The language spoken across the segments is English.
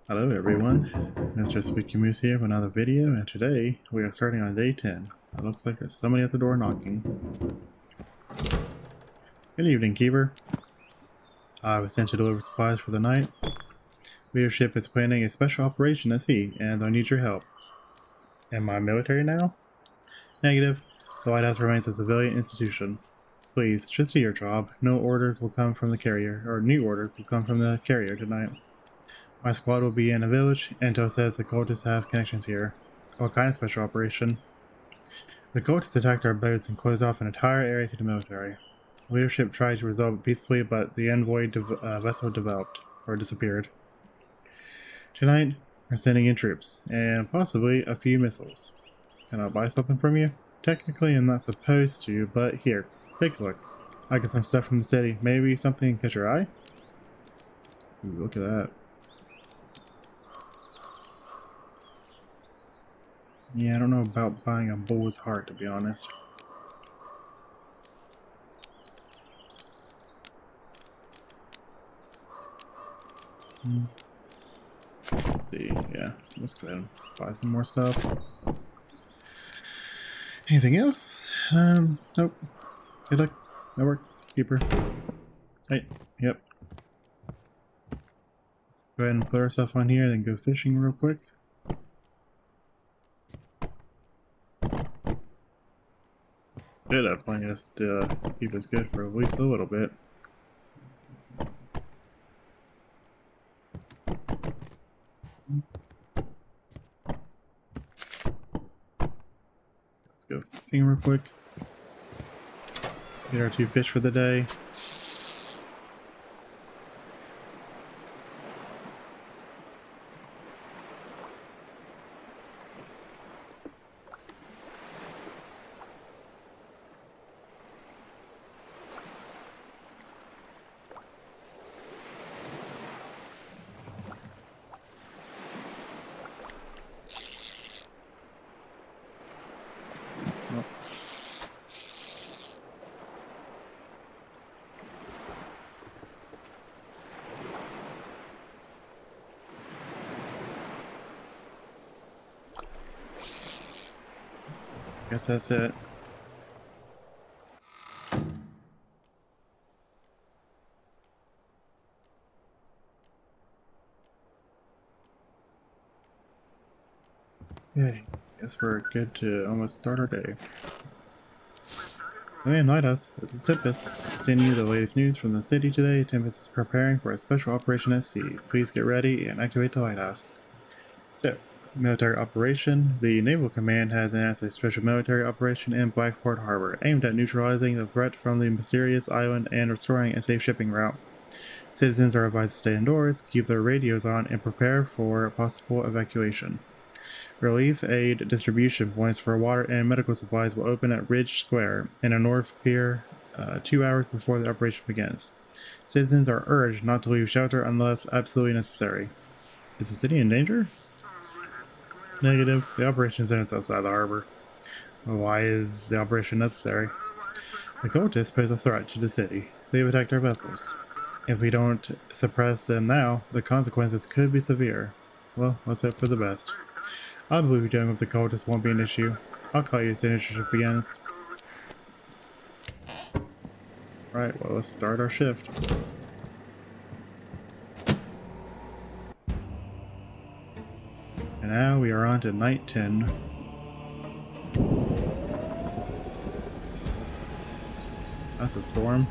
Hello everyone, Mr. Spooky Moose here with another video, and today we are starting on day 10. It looks like there's somebody at the door knocking. Good evening, Keeper. I was sent to deliver supplies for the night. Leadership is planning a special operation at sea, and I need your help. Am I military now? Negative. The lighthouse remains a civilian institution. Please, just do your job. No orders will come from the carrier, or new orders will come from the carrier tonight. My squad will be in a village. Anto says the cultists have connections here. What kind of special operation? The cultists attacked our boats and closed off an entire area to the military. Leadership tried to resolve it peacefully, but the envoy vessel disappeared. Tonight, we're sending in troops, and possibly a few missiles. Can I buy something from you? Technically, I'm not supposed to, but here, take a look. I got some stuff from the city. Maybe something catch your eye? Ooh, look at that. Yeah, I don't know about buying a bull's heart, to be honest. Let's see, yeah, let's go ahead and buy some more stuff. Anything else? Nope. Good luck. No work. Keeper. Hey, yep. Let's go ahead and put our stuff on here, then go fishing real quick. Good, I plan just to keep us good for at least a little bit. Let's go fishing real quick. Get our 2 fish for the day. Guess that's it. Okay, guess we're good to almost start our day. Oh yeah, Lighthouse, this is Tempest. Sending you the latest news from the city today. Tempest is preparing for a special operation at sea. Please get ready and activate the lighthouse. So, military operation. The Naval Command has announced a special military operation in Blackford Harbor, aimed at neutralizing the threat from the mysterious island and restoring a safe shipping route. Citizens are advised to stay indoors, keep their radios on, and prepare for possible evacuation. Relief aid distribution points for water and medical supplies will open at Ridge Square in a North Pier 2 hours before the operation begins. Citizens are urged not to leave shelter unless absolutely necessary. Is the city in danger? Negative. The operation is outside the harbor. Why is the operation necessary? The cultists pose a threat to the city. They have attacked our vessels. If we don't suppress them now, the consequences could be severe. Well, let's hope for the best. I believe dealing with the cultists won't be an issue. I'll call you as soon as your shift begins. Right, well, let's start our shift. And now we are on to night 10. That's a storm.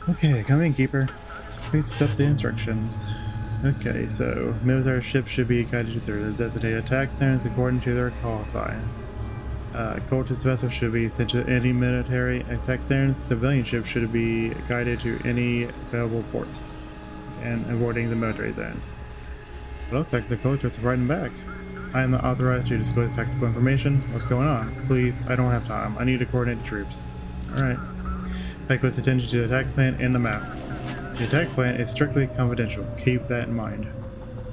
Okay, come in, Keeper. Please accept the instructions. Okay, so military ships should be guided through the designated attack zones according to their call sign. Cultist vessels should be sent to any military attack zones. Civilian ships should be guided to any available ports and avoiding the military zones. It looks like the cultists are fighting back. I am not authorized to disclose tactical information. What's going on? Please, I don't have time. I need to coordinate the troops. Alright. Pay close attention to the attack plan and the map. The attack plan is strictly confidential. Keep that in mind.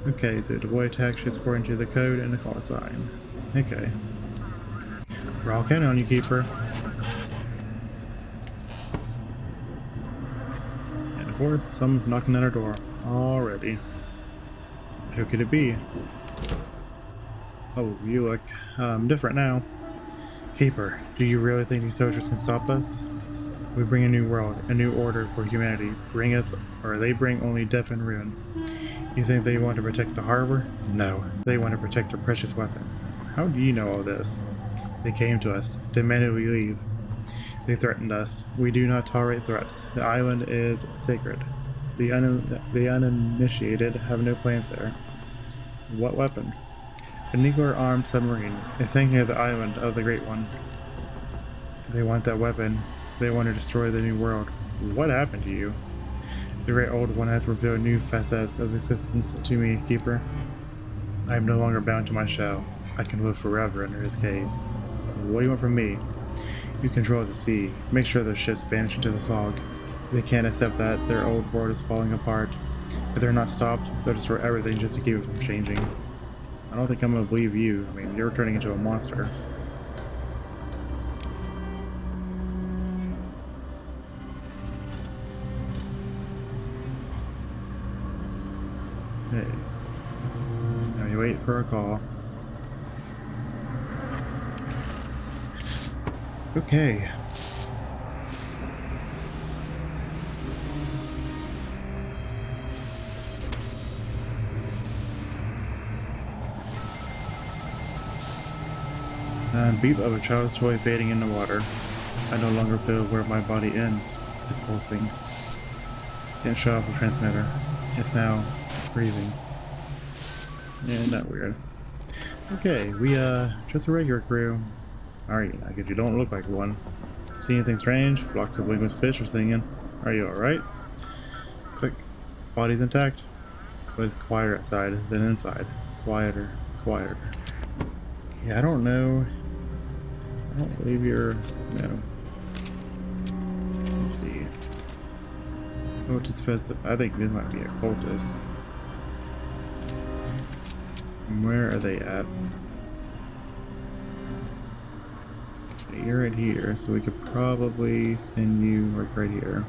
Okay, so deploy attack ships according to the code and the call sign. Okay. We're all counting on you, Keeper. course, someone's knocking at our door already. Who could it be? Oh, you look different now. Keeper, do you really think these soldiers can stop us? We bring a new world, a new order for humanity. Bring us, or they bring only death and ruin. You think they want to protect the harbor? No, they want to protect our precious weapons. How do you know all this? They came to us, demanded we leave. They threatened us. We do not tolerate threats. The island is sacred. The uninitiated have no plans there. What weapon? A nuclear-armed submarine. It sank near the island of the Great One. They want that weapon. They want to destroy the new world. What happened to you? The Great Old One has revealed new facets of existence to me, Keeper. I am no longer bound to my shell. I can live forever under his gaze. What do you want from me? You control the sea. Make sure those ships vanish into the fog. They can't accept that their old world is falling apart. If they're not stopped, they'll destroy everything just to keep it from changing. I don't think I'm gonna believe you. I mean, you're turning into a monster. Hey. Now you wait for a call. Okay. Beep of a child's toy fading in the water. I no longer feel where my body ends. It's pulsing. Can't shut off the transmitter. It's breathing. Yeah, not weird. Okay, we just a regular crew. Alright, I guess you don't look like one. See anything strange? Flocks of wingless fish are singing. Are you alright? Click. Body's intact. But it's quieter outside than inside. Quieter, quieter. Yeah, I don't know. I don't believe you're... no. Let's see. Cultist Festive. I think this might be a cultist. Where are they at? You're right here, so we could probably send you like right here.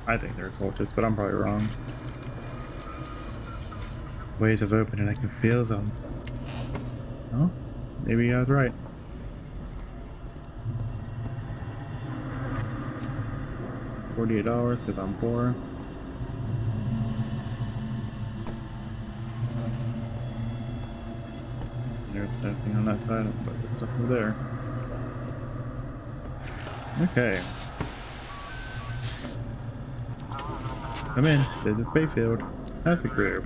I think they're cultists, but I'm probably wrong. Ways have opened and I can feel them. Oh, maybe I was right. $48 because I'm poor. There's nothing on that side, but there's stuff over there. Okay. Come in. There's a Spayfield. That's the crew.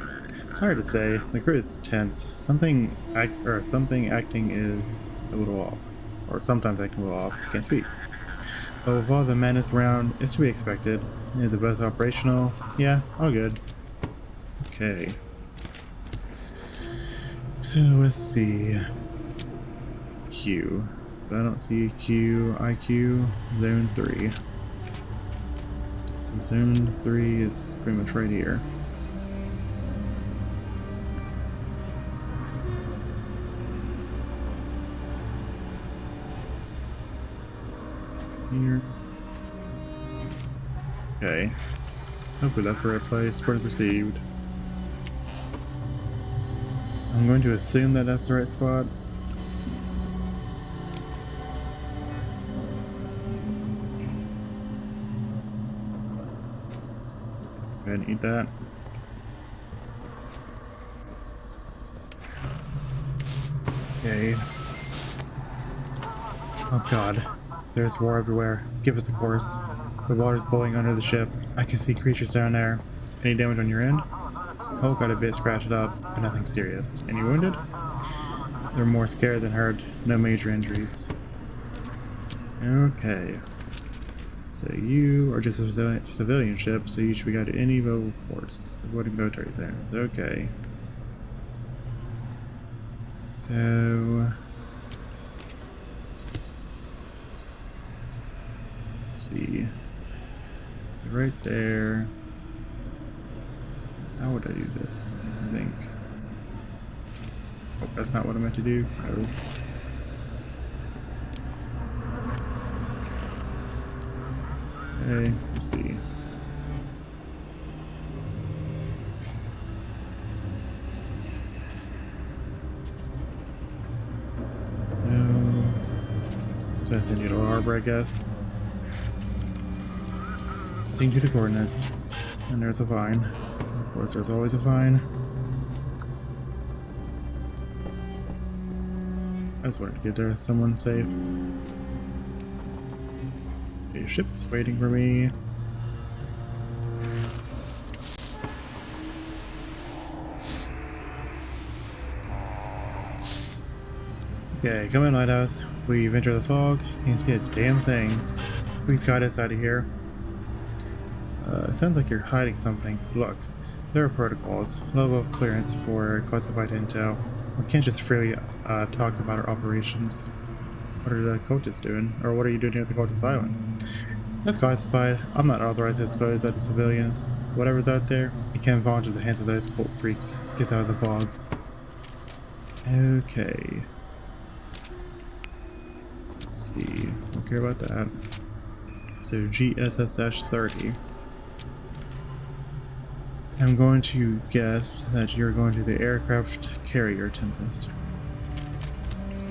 Hard to say. The crew is tense. Something acting is a little off. Or sometimes acting a little off. Can't speak. But with all the madness around, it's to be expected. Is the bus operational? Yeah, all good. Okay. So let's see. Q. I don't see Q. IQ. Zone 3. So zone 3 is pretty much right here. Here. Okay. Hopefully that's the right place. Word is received. I'm going to assume that that's the right spot. Go ahead and eat that. Okay. Oh god. There's war everywhere. Give us a course. The water's boiling under the ship. I can see creatures down there. Any damage on your end? Hull got a bit scratched up, but nothing serious. Any wounded? They're more scared than hurt. No major injuries. Okay. So you are just a civilian ship, so you should be got to any naval ports. Avoiding military zones. Okay. So... let's see. Right there. How would I do this? I think. Oh, that's not what I meant to do. Oh. Okay, let's see. No. That's in Needle Harbor, I guess. Heading to the coordinates. And there's a vine. Of course, there's always a vine. I just wanted to get there, someone safe. A ship is waiting for me. Okay, come in, Lighthouse. We've entered the fog. Can't see a damn thing. Please guide us out of here. It sounds like you're hiding something. Look, there are protocols, level of clearance for classified intel. We can't just freely talk about our operations. What are the cultists doing? Or what are you doing here at the cultist island? That's classified. I'm not authorized to disclose that to civilians. Whatever's out there, it can't fall into the hands of those cult freaks. Gets out of the fog. Okay. Let's see. Don't care about that. So GSS-30. I'm going to guess that you're going to the aircraft carrier Tempest,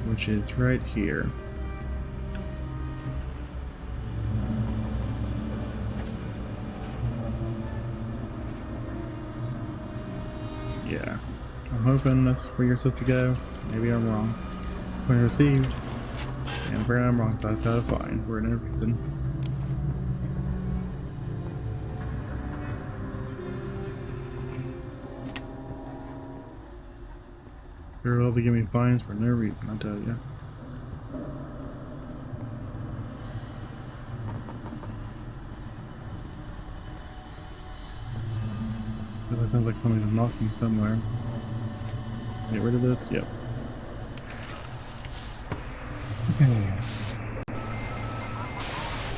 which is right here. Yeah, I'm hoping that's where you're supposed to go. Maybe I'm wrong. When received, and apparently I'm wrong, so I just gotta find. We're in a reason. They're all to give me fines for no reason, I tell you. That sounds like somebody's knocking somewhere. Get rid of this? Yep. Okay.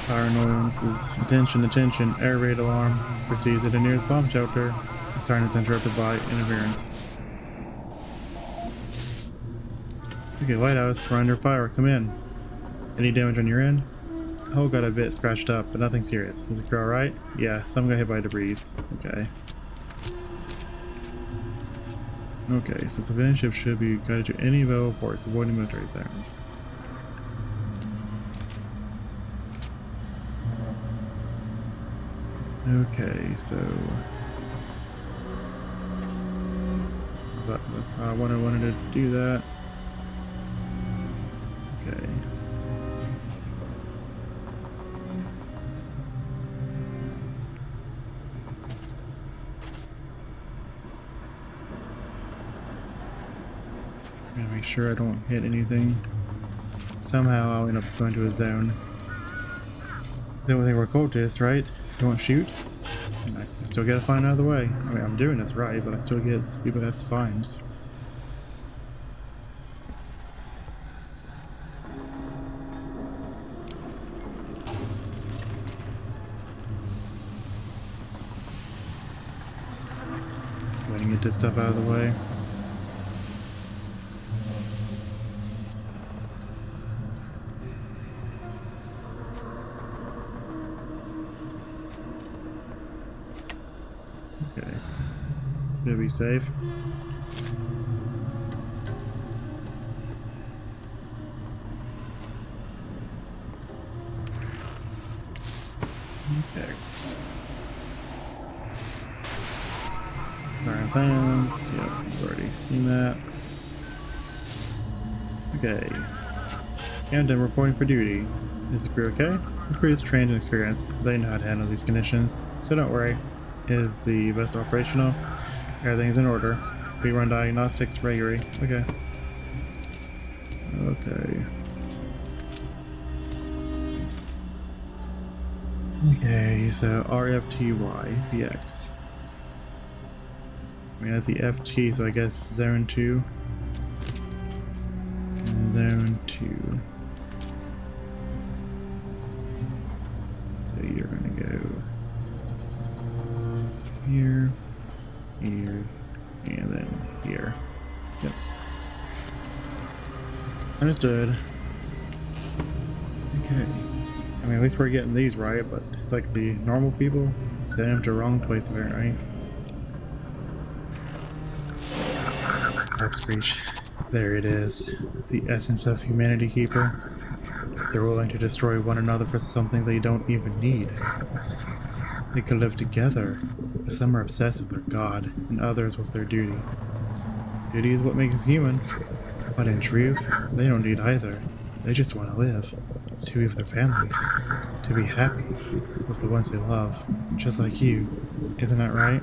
Fire noises. Attention, attention. Air raid alarm. Received at the nearest bomb shelter. Siren is interrupted by interference. Okay, Lighthouse, we're under fire. Come in. Any damage on your end? Hull got a bit scratched up, but nothing serious. Is the crew alright? Yeah, some got hit by debris. Okay. Okay, so civilian ships should be guided to any available ports, avoiding military zones. Okay, so that's how I wanted to do that. Okay. I'm gonna make sure I don't hit anything. Somehow I'll end up going to a zone. The only thing we're cultists, right? You won't shoot? And I still get a fine out of the way. I mean, I'm doing this right, but I still get stupid ass fines. Just waiting to get this stuff out of the way. Okay. Gonna be safe. Okay. Siren sounds. Yep, I've already seen that. Okay. Camden reporting for duty. Is the crew okay? The crew is trained and experienced. They know how to handle these conditions, so don't worry. Is the vessel operational? Everything's in order. We run diagnostics regularly. Okay. Okay. Okay, so RFTY VX. I mean, that's the FT, so I guess Zone 2. And Zone 2. So you're gonna go here, here, and then here. Yep. Understood. Okay. mean, at least we're getting these right, but it's like the normal people sending them to the wrong place apparently. Harp Screech. There it is. The essence of humanity, Keeper. They're willing to destroy one another for something they don't even need. They could live together, but some are obsessed with their god, and others with their duty. Duty is what makes us human, but in truth, they don't need either. They just want to live, to be with their families, to be happy with the ones they love, just like you. Isn't that right?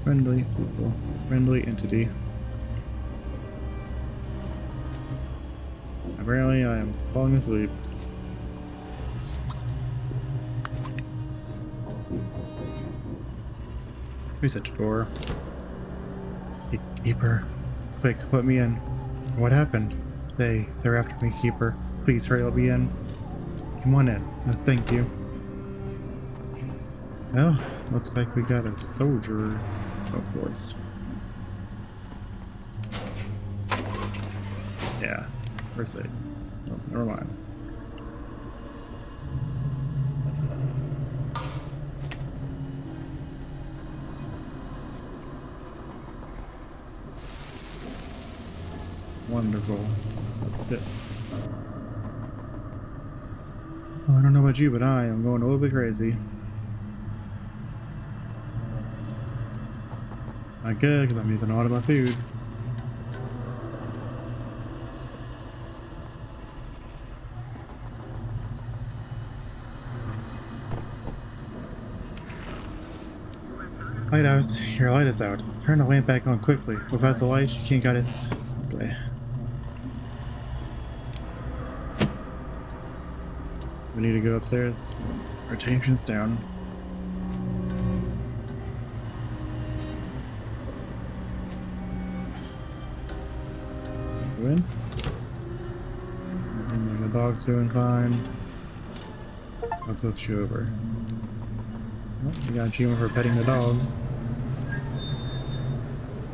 Friendly people, friendly entity. Apparently I am falling asleep. Who's at the door? Keeper. Quick, let me in. What happened? They're after me, Keeper. Please hurry, let me in. Come on in. Thank you. Well, looks like we got a soldier. Of course. Yeah, we're safe. Oh, never mind. Wonderful. Yeah. Oh, I don't know about you, but I am going a little bit crazy. Not good, because I'm using a lot of my food. Lighthouse, your light is out. Turn the lamp back on quickly. Without the light, you can't guide us. Okay. We need to go upstairs. Our tension's down. Go in. And the dog's doing fine. I'll coach you over. Oh, you got an achievement for petting the dog.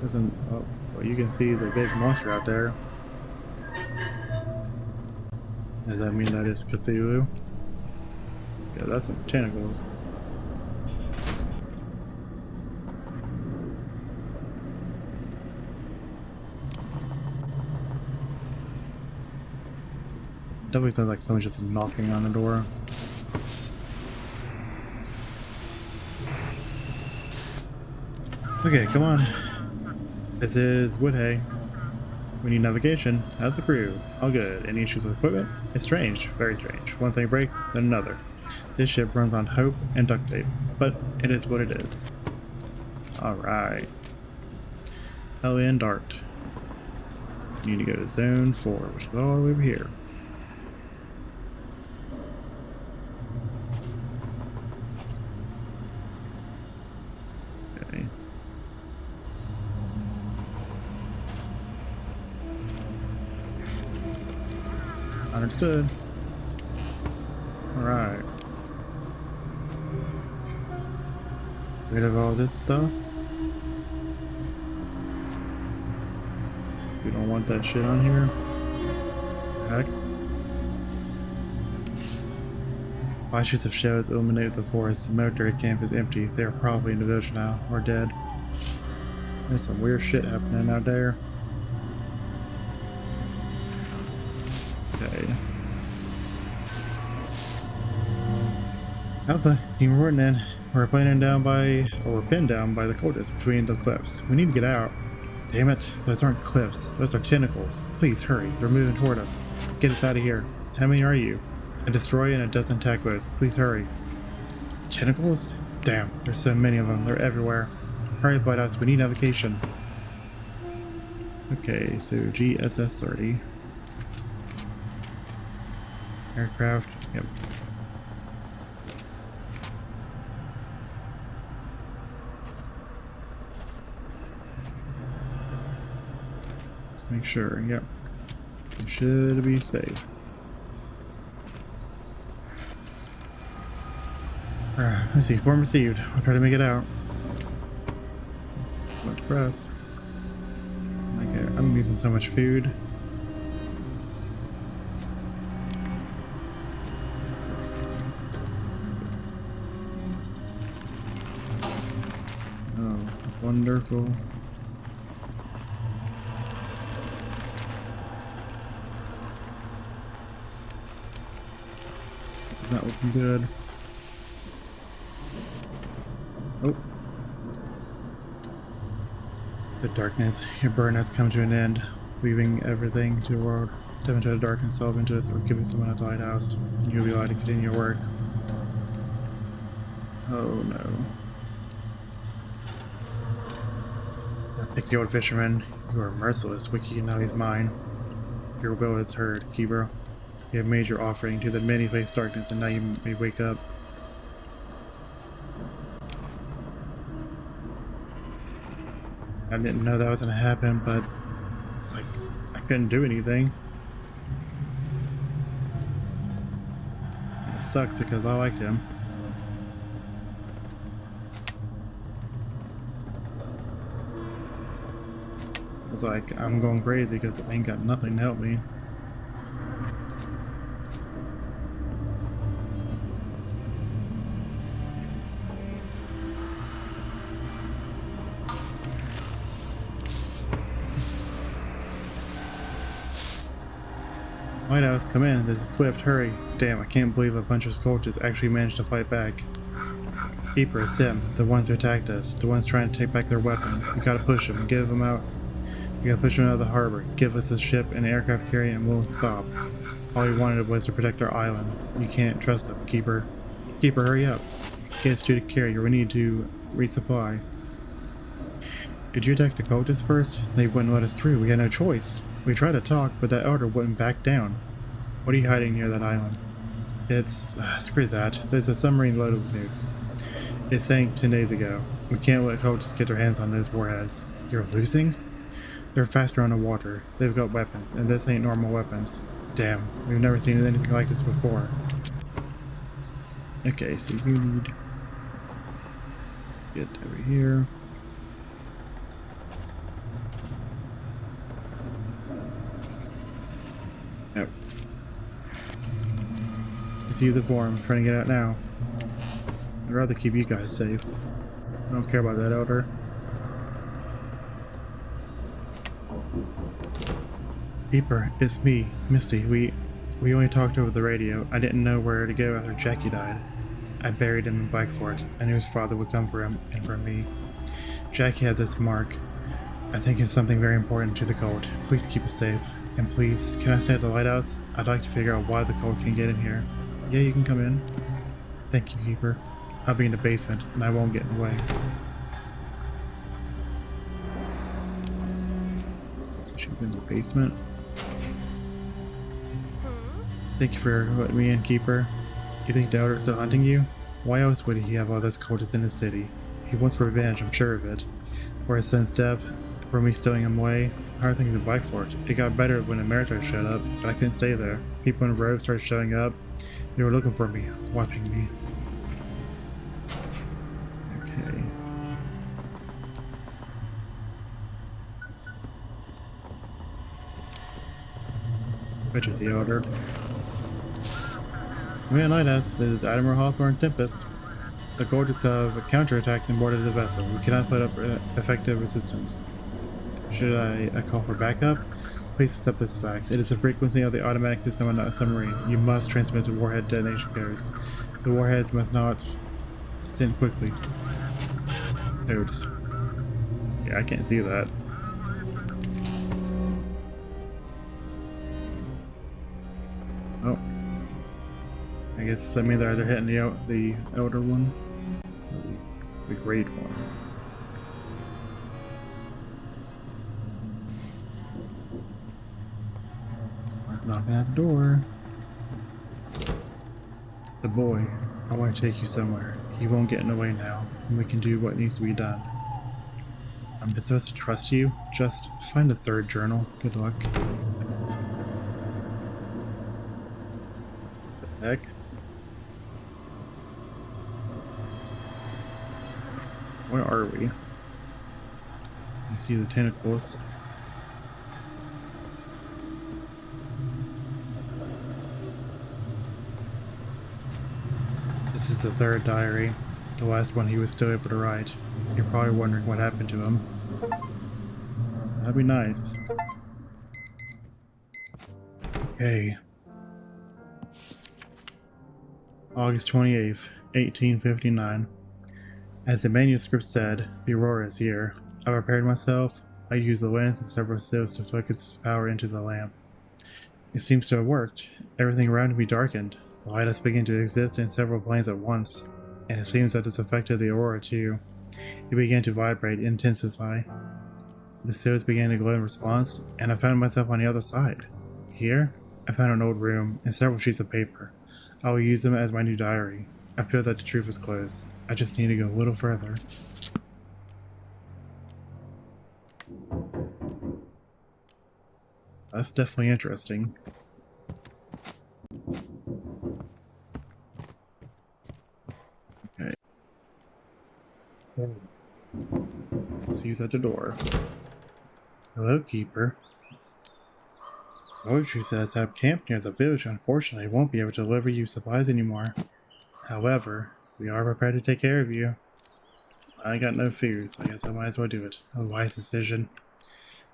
Doesn't. Oh, well, you can see the big monster out there. Does that mean that is Cthulhu? Yeah, that's some tentacles. Definitely sounds like someone's just knocking on the door. Okay, come on. This is Woodhay. We need navigation. How's the crew? All good. Any issues with equipment? It's strange. Very strange. One thing breaks, then another. This ship runs on hope and duct tape, but it is what it is. Alright. Hellion Dart. You need to go to Zone 4, which is all over here. Okay. Understood. Alright. Rid of all this stuff. We don't want that shit on here. Heck. Flashes of shadows illuminated the forest. The military camp is empty. They are probably in the village now, or dead. There's some weird shit happening out there. Okay. Alpha, Team Rortnan. We're pinned down by the cultists between the cliffs. We need to get out. Damn it, those aren't cliffs. Those are tentacles. Please hurry, they're moving toward us. Get us out of here. How many are you? A destroyer and a dozen attack boats. Please hurry. Tentacles? Damn, there's so many of them. They're everywhere. Hurry up, us. We need navigation. Okay, so GSS-30. Aircraft. Yep. Let's make sure. Yep. We should be safe. Let's see. Form received. I'll try to make it out. What press? Okay, I'm using so much food. Wonderful. This is not looking good. Oh. The darkness, your burn has come to an end, leaving everything to the world. Step into the darkness, delve into us, or give us someone at the lighthouse, and you'll be allowed to continue your work. Oh no. Like the old fisherman, you are merciless, Wiki, now he's mine. Your will is heard, Keeper. You have made your offering to the many-faced darkness, and now you may wake up. I didn't know that was gonna happen, but it's like I couldn't do anything. It sucks because I liked him. It's like I'm going crazy because I ain't got nothing to help me. Lighthouse, come in. This is Swift. Hurry. Damn, I can't believe a bunch of cultists actually managed to fight back. Keeper, Sim, the ones who attacked us, the ones trying to take back their weapons. We gotta push them, give them out. We gotta push them out of the harbor. Give us a ship and aircraft carrier and we'll stop. All we wanted was to protect our island. You can't trust them, Keeper. Keeper, hurry up. Get us to the carrier. We need to resupply. Did you attack the cultists first? They wouldn't let us through. We had no choice. We tried to talk, but that elder wouldn't back down. What are you hiding near that island? It's... screw that. There's a submarine loaded with nukes. It sank 10 days ago. We can't let cultists get their hands on those warheads. You're losing? They're faster on the water. They've got weapons, and this ain't normal weapons. Damn, we've never seen anything like this before. Okay, so you need... get over here. Oh. It's you, the form. I'm trying to get out now. I'd rather keep you guys safe. I don't care about that elder. Keeper, it's me, Misty. We only talked over the radio. I didn't know where to go after Jackie died. I buried him in Blackfort. I knew his father would come for him and for me. Jackie had this mark. I think it's something very important to the cult. Please keep us safe. And please, can I stay at the lighthouse? I'd like to figure out why the cult can get in here. Yeah, you can come in. Thank you, Keeper. I'll be in the basement, and I won't get in the way. So she's in the basement. Thank you for letting me in, Keeper. You think the elder's still hunting you? Why else would he have all those cultists in his city? He wants revenge, I'm sure of it. For his son's death, for me stowing him away. Hard thing to Blackfort. It got better when the Americans showed up, but I couldn't stay there. People in the road started showing up. They were looking for me, watching me. Okay. Which is the elder? Command Lighthouse, this is Admiral Hawthorne Tempest. The cultists have counterattacked and boarded the vessel. We cannot put up effective resistance. Should I call for backup? Please accept this fact. It is the frequency of the automatic system on a submarine. You must transmit to warhead detonation codes. The warheads must not send quickly. Codes. Yeah, I can't see that. Oh. I guess that means they're either hitting the elder one or the great one. Someone's knocking at the door. The boy, I want to take you somewhere. You won't get in the way now, and we can do what needs to be done. I'm just supposed to trust you. Just find the third journal. Good luck. The heck? Where are we? I see the tentacles. This is the third diary. The last one he was still able to write. You're probably wondering what happened to him. That'd be nice. Okay. August 28th, 1859. As the manuscript said, the Aurora is here. I prepared myself. I used the lens and several sieves to focus its power into the lamp. It seems to have worked. Everything around me darkened. The light has begun to exist in several planes at once, and it seems that it's affected the Aurora too. It began to vibrate and intensify. The sieves began to glow in response, and I found myself on the other side. Here, I found an old room and several sheets of paper. I will use them as my new diary. I feel that the truth is close. I just need to go a little further. That's definitely interesting. Okay. See who's at the door. Hello, Keeper. Poetry says that camp near the village unfortunately won't be able to deliver you supplies anymore. However, we are prepared to take care of you. I got no fears. I guess I might as well do it. A wise decision.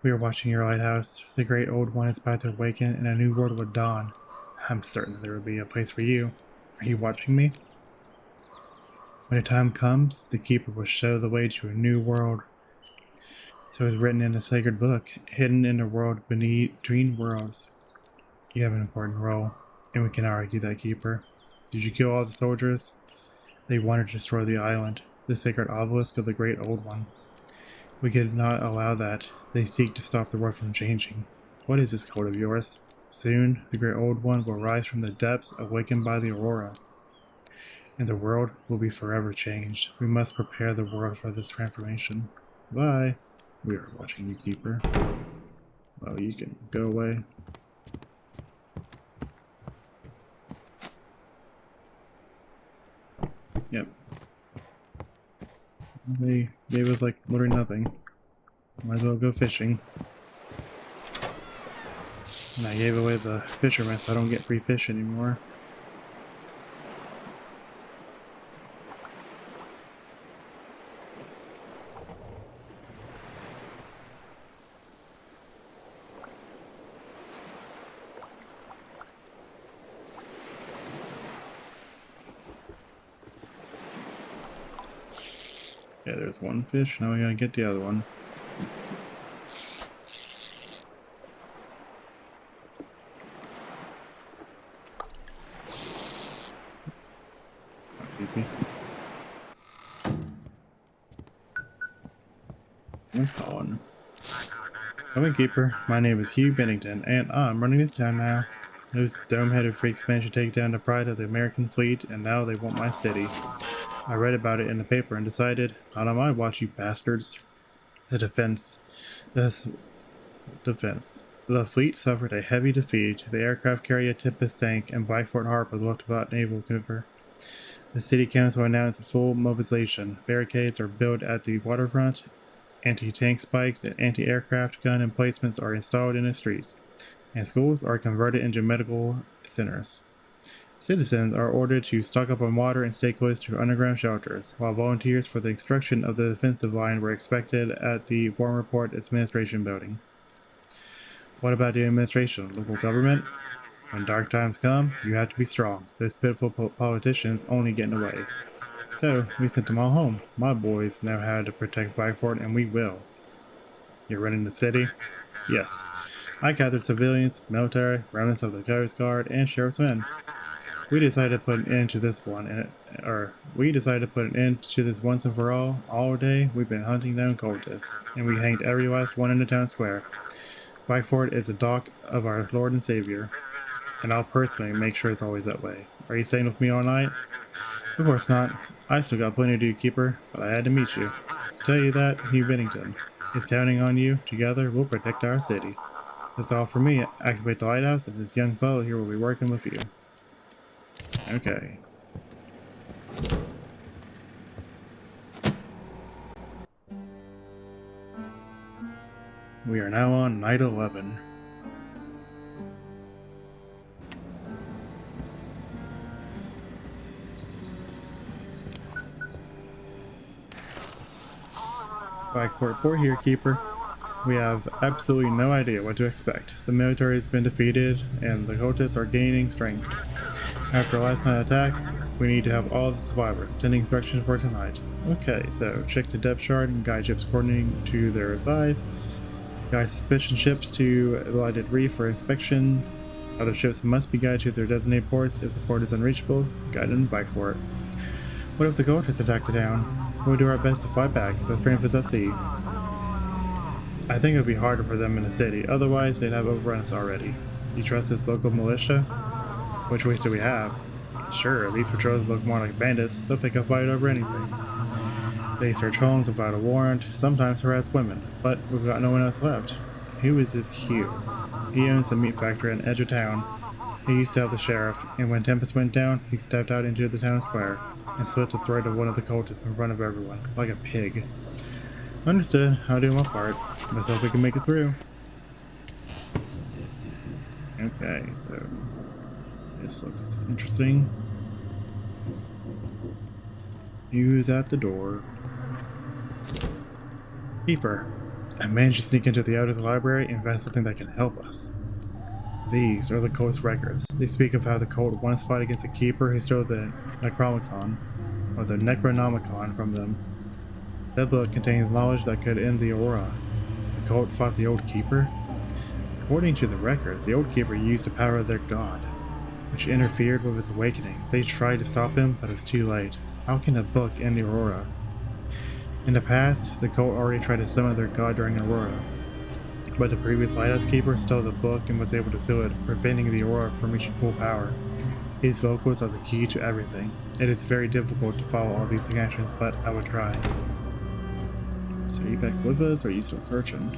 We are watching your lighthouse. The great old one is about to awaken and a new world will dawn. I'm certain that there will be a place for you. Are you watching me? When the time comes, the Keeper will show the way to a new world. So it's written in a sacred book, hidden in the world beneath between worlds. You have an important role, and we cannot argue that, Keeper. Did you kill all the soldiers? They wanted to destroy the island, the sacred obelisk of the great old one. We could not allow that. They seek to stop the world from changing. What is this code of yours? Soon, the great old one will rise from the depths, awakened by the Aurora. And the world will be forever changed. We must prepare the world for this transformation. Bye. We are watching you, Keeper. Well, you can go away. Yep. They gave us like literally nothing. Might as well go fishing. And I gave away the fisherman, so I don't get free fish anymore. Yeah, there's one fish. Now we gotta get the other one. Not easy. Someone's calling. Hello, Keeper. My name is Hugh Bennington, and I'm running this town now. Those dome-headed freaks managed to take down the pride of the American fleet, and now they want my city. I read about it in the paper and decided, not on my watch, you bastards. The defense. The fleet suffered a heavy defeat. The aircraft carrier Tempest sank, and Blackford Harbor looked without naval cover. The city council announced full mobilization. Barricades are built at the waterfront. Anti-tank spikes and anti-aircraft gun emplacements are installed in the streets, and schools are converted into medical centers. Citizens are ordered to stock up on water and stay close to underground shelters, while volunteers for the construction of the defensive line were expected at the former port administration building. What about the administration, local government? When dark times come, you have to be strong. Those pitiful politicians only get in the way. So, we sent them all home. My boys know how to protect Blackford, and we will. You're running the city? Yes. I gathered civilians, military, remnants of the Coast Guard, and sheriff's men. We decided to put an end to this once and for all. All day, we've been hunting down cultists, and we hanged every last one in the town square. Blackford is the dock of our Lord and Savior, and I'll personally make sure it's always that way. Are you staying with me all night? Of course not. I still got plenty to do, Keeper, but I had to meet you. To tell you that, Hugh Bennington is counting on you. Together, we'll protect our city. That's all for me. Activate the lighthouse, and this young fellow here will be working with you. Okay. We are now on night 11. Blackport Port here, Keeper. We have absolutely no idea what to expect. The military has been defeated, and the cultists are gaining strength. After last night's attack, we need to have all the survivors. Send instructions for tonight. Okay, so check the depth chart and guide ships according to their size. Guide suspicion ships to the lighted reef for inspection. Other ships must be guided to their designated ports. If the port is unreachable, guide them back for it. What if the cultists attack the town? We'll do our best to fight back. The strength is at sea. I think it would be harder for them in the city, otherwise they'd have overrun us already. You trust this local militia? Which ways do we have? Sure, these patrols look more like bandits. They'll pick a fight over anything. They search homes without a warrant, sometimes harass women, but we've got no one else left. Who is this Hugh? He owns a meat factory on the edge of town. He used to have the sheriff, and when Tempest went down, he stepped out into the town square and slit the throat of one of the cultists in front of everyone, like a pig. Understood. I'll do my part. Let's hope we can make it through. Okay, so this looks interesting. Who's at the door? Keeper. I managed to sneak into the outer library and find something that can help us. These are the cult's records. They speak of how the cult once fought against a keeper who stole the Necronomicon, or the Necronomicon from them. That book contains knowledge that could end the Aurora. The cult fought the Old Keeper? According to the records, the Old Keeper used the power of their god, which interfered with his awakening. They tried to stop him, but it's too late. How can a book end the Aurora? In the past, the cult already tried to summon their god during Aurora, but the previous Lighthouse Keeper stole the book and was able to seal it, preventing the Aurora from reaching full power. His vocals are the key to everything. It is very difficult to follow all these actions, but I will try. So are you back with us, or are you still searching?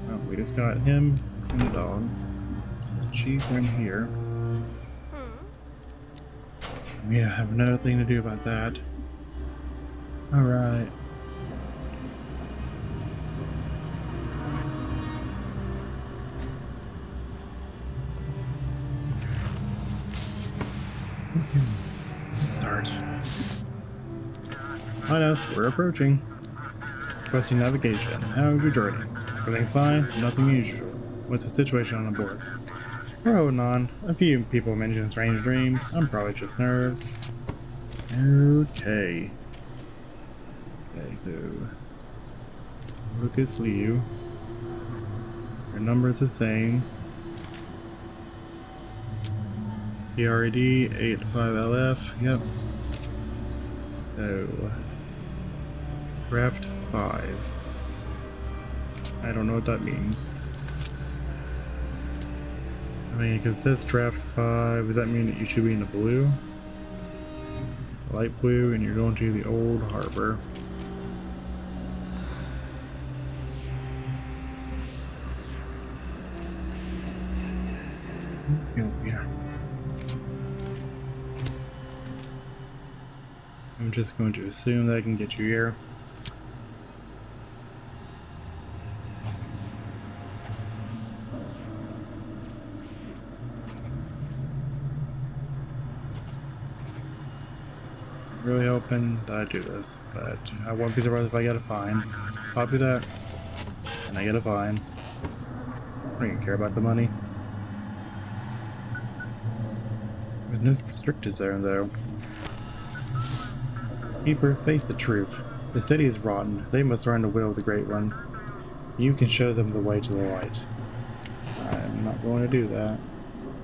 Oh, we just got him and the dog. She's in here. We have another thing to do about that. Alright. Let's start. Lighthouse, we're approaching. Requesting navigation. How's your journey? Everything's fine? Nothing unusual. What's the situation on board? We're holding on. A few people mentioned strange dreams. I'm probably just nerves. Okay. Okay, so Lucas Liu. Your number is the same. PRED 85LF. Yep. So draft 5. I don't know what that means. I mean, because it says draft 5, does that mean that you should be in the blue? Light blue, and you're going to the old harbor. Yeah. I'm just going to assume that I can get you here. Really hoping that I do this, but I won't be surprised if I get a fine. Copy that, and I get a fine. I don't even care about the money. There's no restrictions there, though. Keeper, face the truth. The city is rotten. They must learn the will of the Great One. You can show them the way to the light. I'm not going to do that.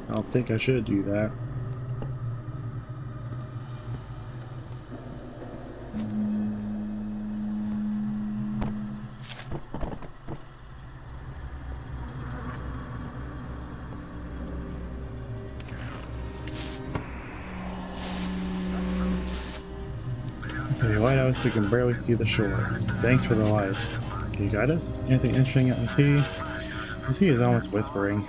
I don't think I should do that. The lighthouse, we can barely see the shore. Thanks for the light. Can you guide us? Anything interesting out in the sea? The sea is almost whispering.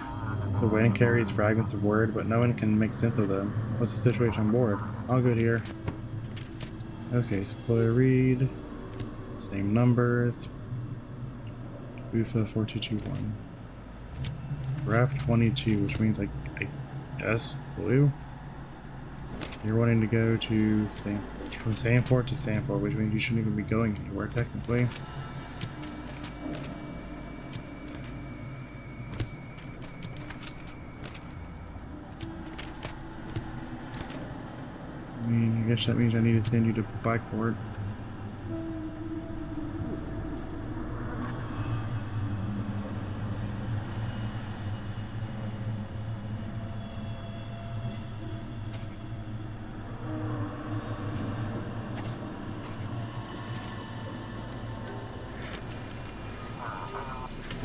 The wind carries fragments of word, but no one can make sense of them. What's the situation on board? All good here. Okay, so Chloe Reed. Same numbers. UFA 4221. Draft 22, which means I guess blue? You're wanting to go to Sandport. From Sandport to Sandport, which means you shouldn't even be going anywhere, technically. I guess that means I need to send you to Blackport.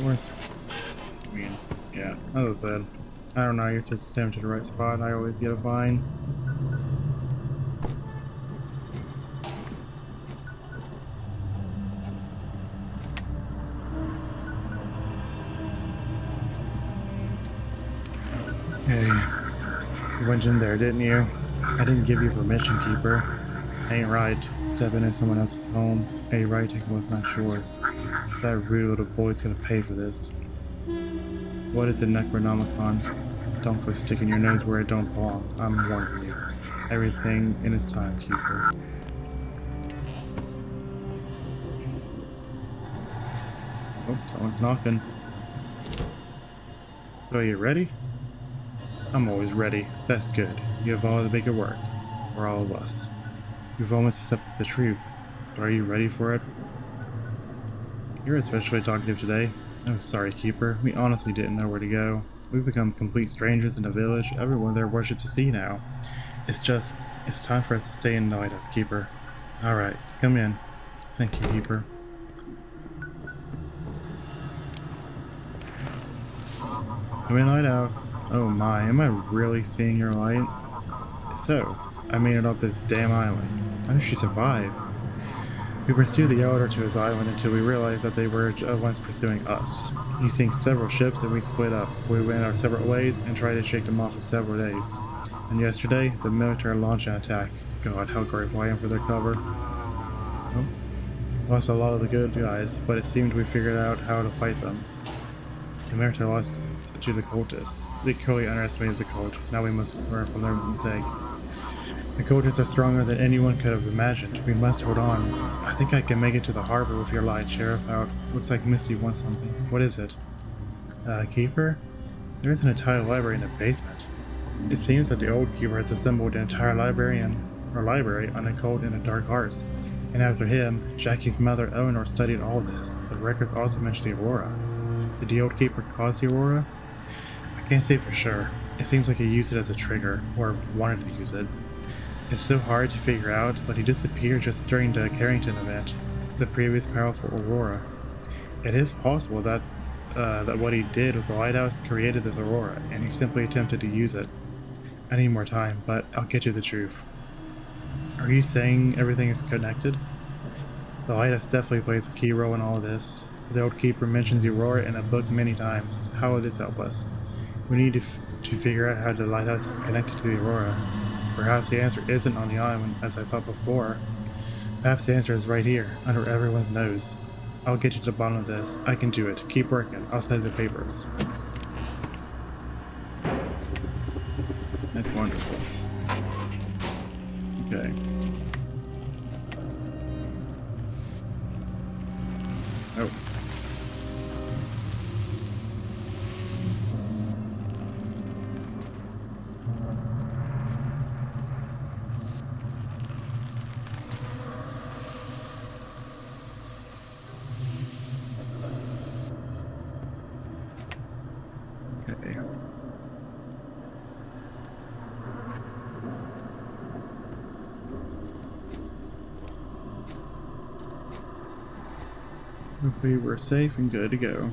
Where's... I mean, yeah, as I said, I don't know, you're supposed to stamp to the right spot, I always get a fine. Hey, you went in there, didn't you? I didn't give you permission, Keeper. Ain't right, stepping in someone else's home. Ain't right, taking what's not yours. That rude little boy's gonna pay for this. What is a Necronomicon? Don't go sticking your nose where it don't belong. I'm warning you. Everything in its time, Keeper. Oh, someone's knocking. So are you ready? I'm always ready. That's good. You have all the bigger work. For all of us. You've almost accepted the truth. But are you ready for it? You're especially talkative today. Oh, sorry, Keeper. We honestly didn't know where to go. We've become complete strangers in the village. Everyone there worships the sea now. It's time for us to stay in the lighthouse, Keeper. Alright, come in. Thank you, Keeper. Come in, lighthouse. Oh my, am I really seeing your light? So, I made it up this damn island. How did she survive? We pursued the Elder to his island until we realized that they were once pursuing us. He sank several ships and we split up. We went our separate ways and tried to shake them off for several days. And yesterday, the military launched an attack. God, how grateful I am for their cover. Oh, lost a lot of the good guys, but it seemed we figured out how to fight them. The military lost to the cultists. They clearly underestimated the cult. Now we must learn from their mistake. The cultists are stronger than anyone could have imagined. We must hold on. I think I can make it to the harbor with your light, Sheriff. Out. Looks like Misty wants something. What is it? Keeper? There's an entire library in the basement. It seems that the old Keeper has assembled an entire library on occult and the dark arts. And after him, Jackie's mother Eleanor studied all this. The records also mention the Aurora. Did the old Keeper cause the Aurora? I can't say for sure. It seems like he used it as a trigger, or wanted to use it. It's so hard to figure out, but he disappeared just during the Carrington event, the previous powerful Aurora. It is possible that what he did with the lighthouse created this Aurora, and he simply attempted to use it. I need more time, but I'll get you the truth. Are you saying everything is connected? The lighthouse definitely plays a key role in all of this. The old Keeper mentions the Aurora in a book many times. How will this help us? We need to figure out how the lighthouse is connected to the Aurora. Perhaps the answer isn't on the island, as I thought before. Perhaps the answer is right here, under everyone's nose. I'll get you to the bottom of this. I can do it. Keep working. I'll send the papers. That's wonderful. Okay. Oh. Okay. Hopefully we're safe and good to go.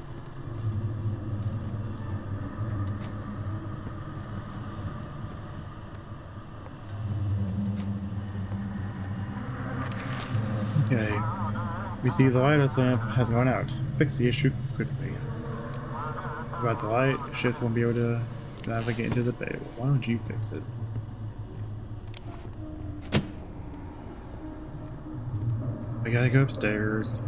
Okay. We see the lighthouse lamp has gone out. Fix the issue quickly. Without the light, ships won't be able to navigate into the bay. Well, why don't you fix it? I gotta go upstairs.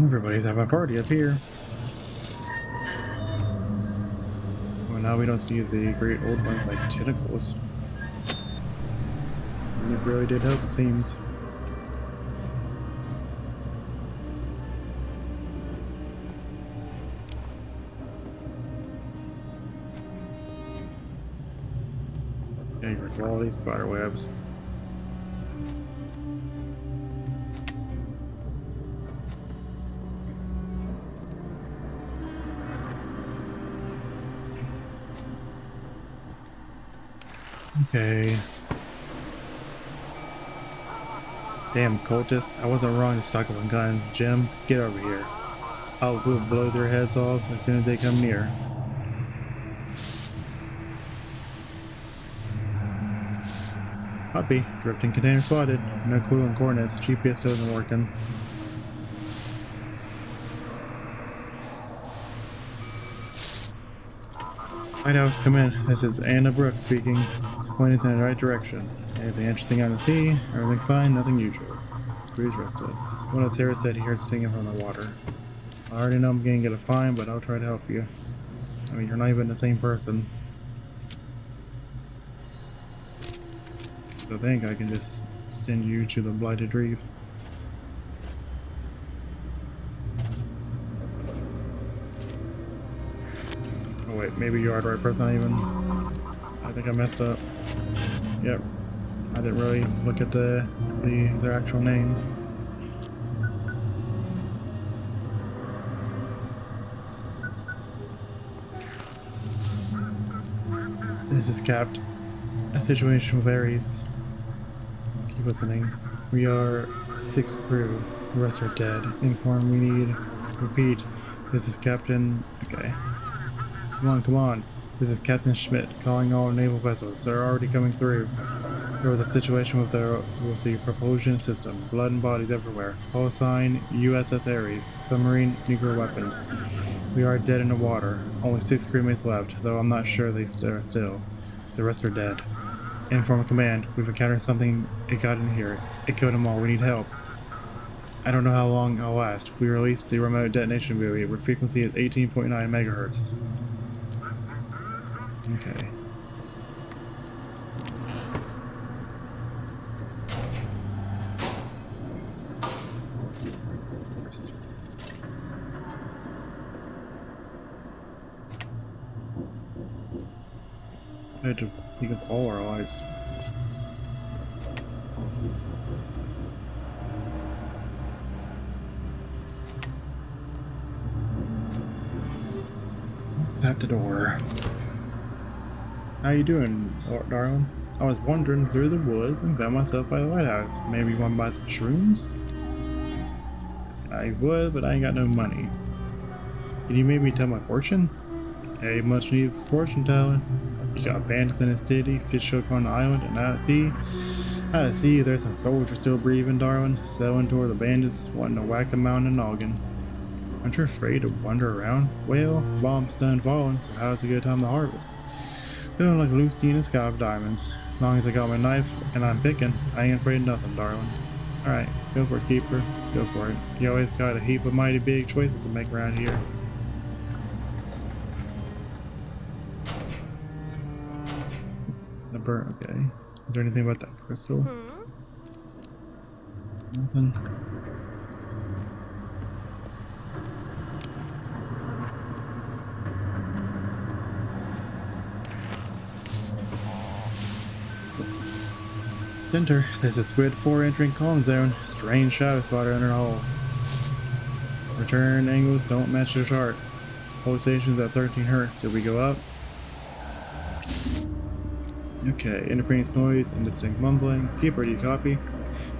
Everybody's having a party up here. Well, now we don't see the great old ones like tentacles. And it really did help, it seems. Yeah, you're like all these spider webs. Okay. Damn cultists, I wasn't wrong to stock up on guns. Jim, get over here. We'll blow their heads off as soon as they come near. Copy. Drifting container spotted. No clue on coordinates. GPS still isn't working. Lighthouse, come in. This is Anna Brooks speaking. Pointing us in the right direction. Anything interesting out to sea? Everything's fine, nothing usual. Crew's restless. One of Sarah said he heard singing from the water. I already know I'm gonna get a fine, but I'll try to help you. I mean, you're not even the same person. So I think I can just send you to the Blighted Reef. Oh wait, maybe you are the right person. I think I messed up. Yep, I didn't really look at their actual name. This is Capt. A situation varies. Keep listening. We are 6 crew. The rest are dead. Inform we need. Repeat. This is Captain. Okay. Come on. This is Captain Schmidt calling all naval vessels. They're already coming through. There was a situation with the propulsion system. Blood and bodies everywhere. Call sign USS Ares. Submarine nuclear weapons. We are dead in the water. Only 6 crewmates left, though I'm not sure they are still. The rest are dead. Inform command. We've encountered something. It got in here. It killed them all. We need help. I don't know how long I'll last. We released the remote detonation buoy with frequency at 18.9 megahertz. Okay. I had to pick up all our eyes. Who's at the door? How you doing, darling? I was wandering through the woods and found myself by the lighthouse. Maybe you want to buy some shrooms? I would, but I ain't got no money. Can you maybe tell my fortune? A much needed fortune telling. You got bandits in the city, fish hook on the island, and out at sea. Out at sea, there's some soldiers still breathing, darling, selling toward the bandits, wanting to whack 'em out in the noggin. Aren't you afraid to wander around? Well, the bomb's done falling, so how's a good time to harvest? Feeling like Lucy in a sky of diamonds. As long as I got my knife and I'm picking, I ain't afraid of nothing, darling. Alright, go for it, keeper. Go for it. You always got a heap of mighty big choices to make around here. Okay. Is there anything about that crystal? Nothing. Enter. This is Squid 4 entering calm zone. Strange shadow spotter under hull. Return angles don't match the chart. Pulsations at 13 Hz. Did we go up? Okay, interference noise, indistinct mumbling. Keeper, do you copy?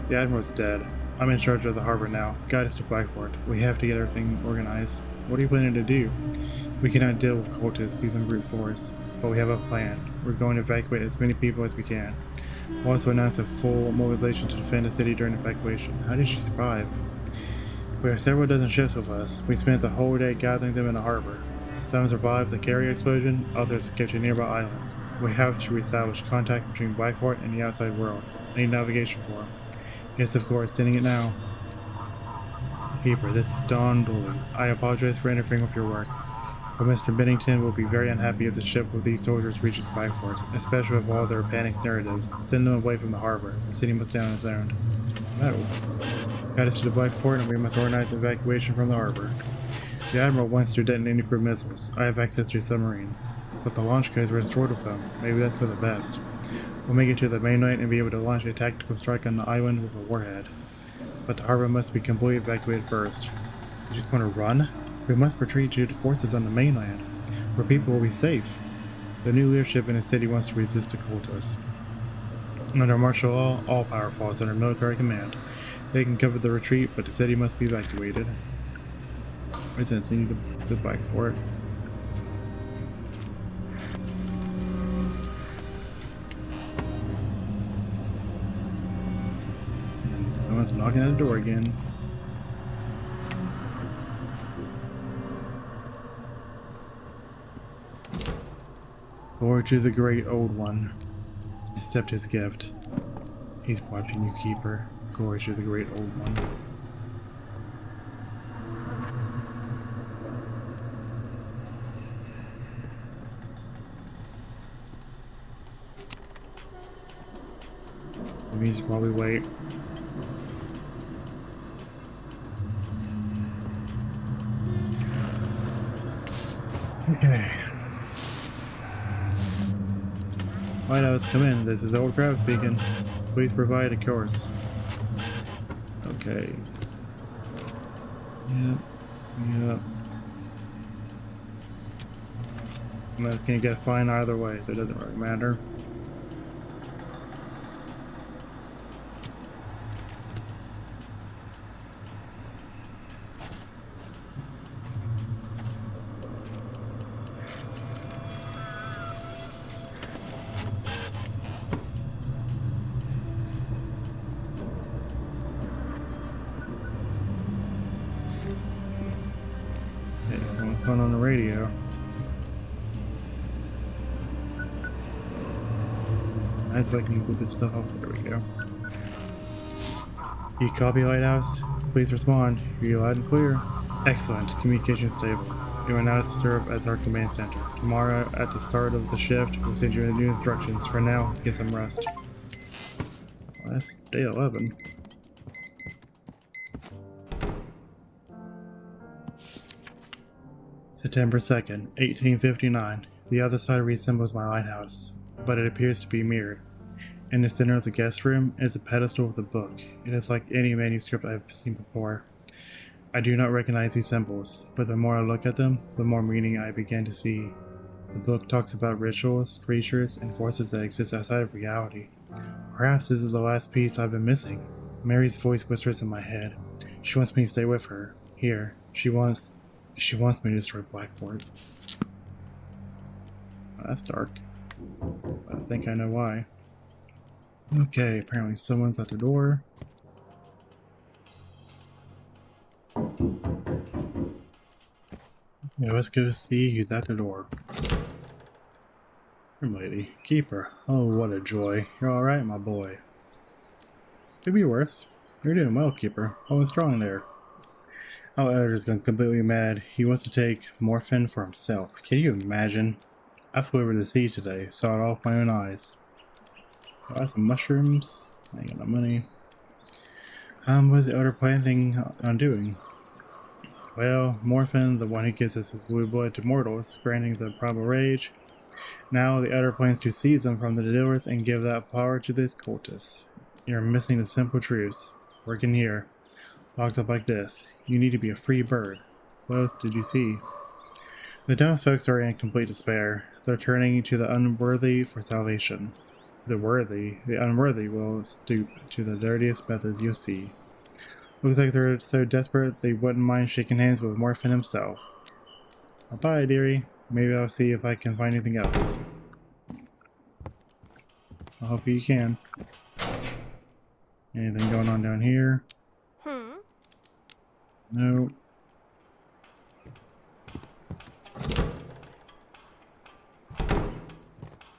The Admiral's dead. I'm in charge of the harbor now. Guide us to Blackfort. We have to get everything organized. What are you planning to do? We cannot deal with cultists using brute force, but we have a plan. We're going to evacuate as many people as we can. We'll also announce a full mobilization to defend the city during evacuation. How did she survive? We have several dozen ships with us. We spent the whole day gathering them in the harbor. Some survived the carrier explosion, others escaped to nearby islands. We have to establish contact between Blackfort and the outside world. I need navigation for them. Yes, of course, sending it now. Keeper, this is Don Dooley. I apologize for interfering with your work, but Mr. Bennington will be very unhappy if the ship with these soldiers reaches Blackfort, especially with all their panicked narratives. Send them away from the harbor. The city must stay on its own. No. Guide us to the Blackfort and we must organize evacuation from the harbor. The Admiral wants to detonate nuclear missiles. I have access to a submarine. But the launch codes were destroyed with them. Maybe that's for the best. We'll make it to the mainland and be able to launch a tactical strike on the island with a warhead. But the harbor must be completely evacuated first. You just want to run? We must retreat to the forces on the mainland, where people will be safe. The new leadership in the city wants to resist the cultists. Under martial law, all power falls under military command. They can cover the retreat, but the city must be evacuated. Residents need to fight for it. Someone's knocking at the door again. Glory to the great old one. Accept his gift. He's watching you, Keeper. Glory to the great old one. The music while we wait. Okay. White House, come in. This is Old Crab speaking. Please provide a course. Okay. Yep. Yep. I'm not gonna get a fine either way, so it doesn't really matter. Yeah, someone's put on the radio. That's if I can move this stuff up. There we go. You copy, Lighthouse? Please respond. You're loud and clear. Excellent. Communication stable. You will now serve as our command center. Tomorrow, at the start of the shift, we'll send you new instructions. For now, get some rest. Well, that's day 11. September 2nd, 1859. The other side resembles my lighthouse, but it appears to be mirrored. In the center of the guest room is a pedestal with a book. It is like any manuscript I've seen before. I do not recognize these symbols, but the more I look at them, the more meaning I begin to see. The book talks about rituals, creatures, and forces that exist outside of reality. Perhaps this is the last piece I've been missing. Mary's voice whispers in my head. She wants me to stay with her. Here. She wants me to destroy Blackfort. Oh, that's dark. I think I know why. Okay, apparently someone's at the door. Yeah, let's go see who's at the door. Lady, Keeper. Oh, what a joy. You're alright, my boy. Could be worse. You're doing well, Keeper. Oh, what's wrong there? Our editor's gone completely mad. He wants to take morphine for himself. Can you imagine? I flew over the sea today, saw it all with my own eyes. Got some mushrooms. I ain't got no money. What is the editor planning on doing? Well, Morphin, the one who gives us his blue blood to mortals, granting the primal rage. Now the editor plans to seize them from the dealers and give that power to this cultist. You're missing the simple truths. Working here. Locked up like this. You need to be a free bird. What else did you see? The dumb folks are in complete despair. They're turning to the unworthy for salvation. The unworthy will stoop to the dirtiest methods you'll see. Looks like they're so desperate they wouldn't mind shaking hands with Morphin himself. Bye, dearie. Maybe I'll see if I can find anything else. Well, hopefully you can. Anything going on down here? No.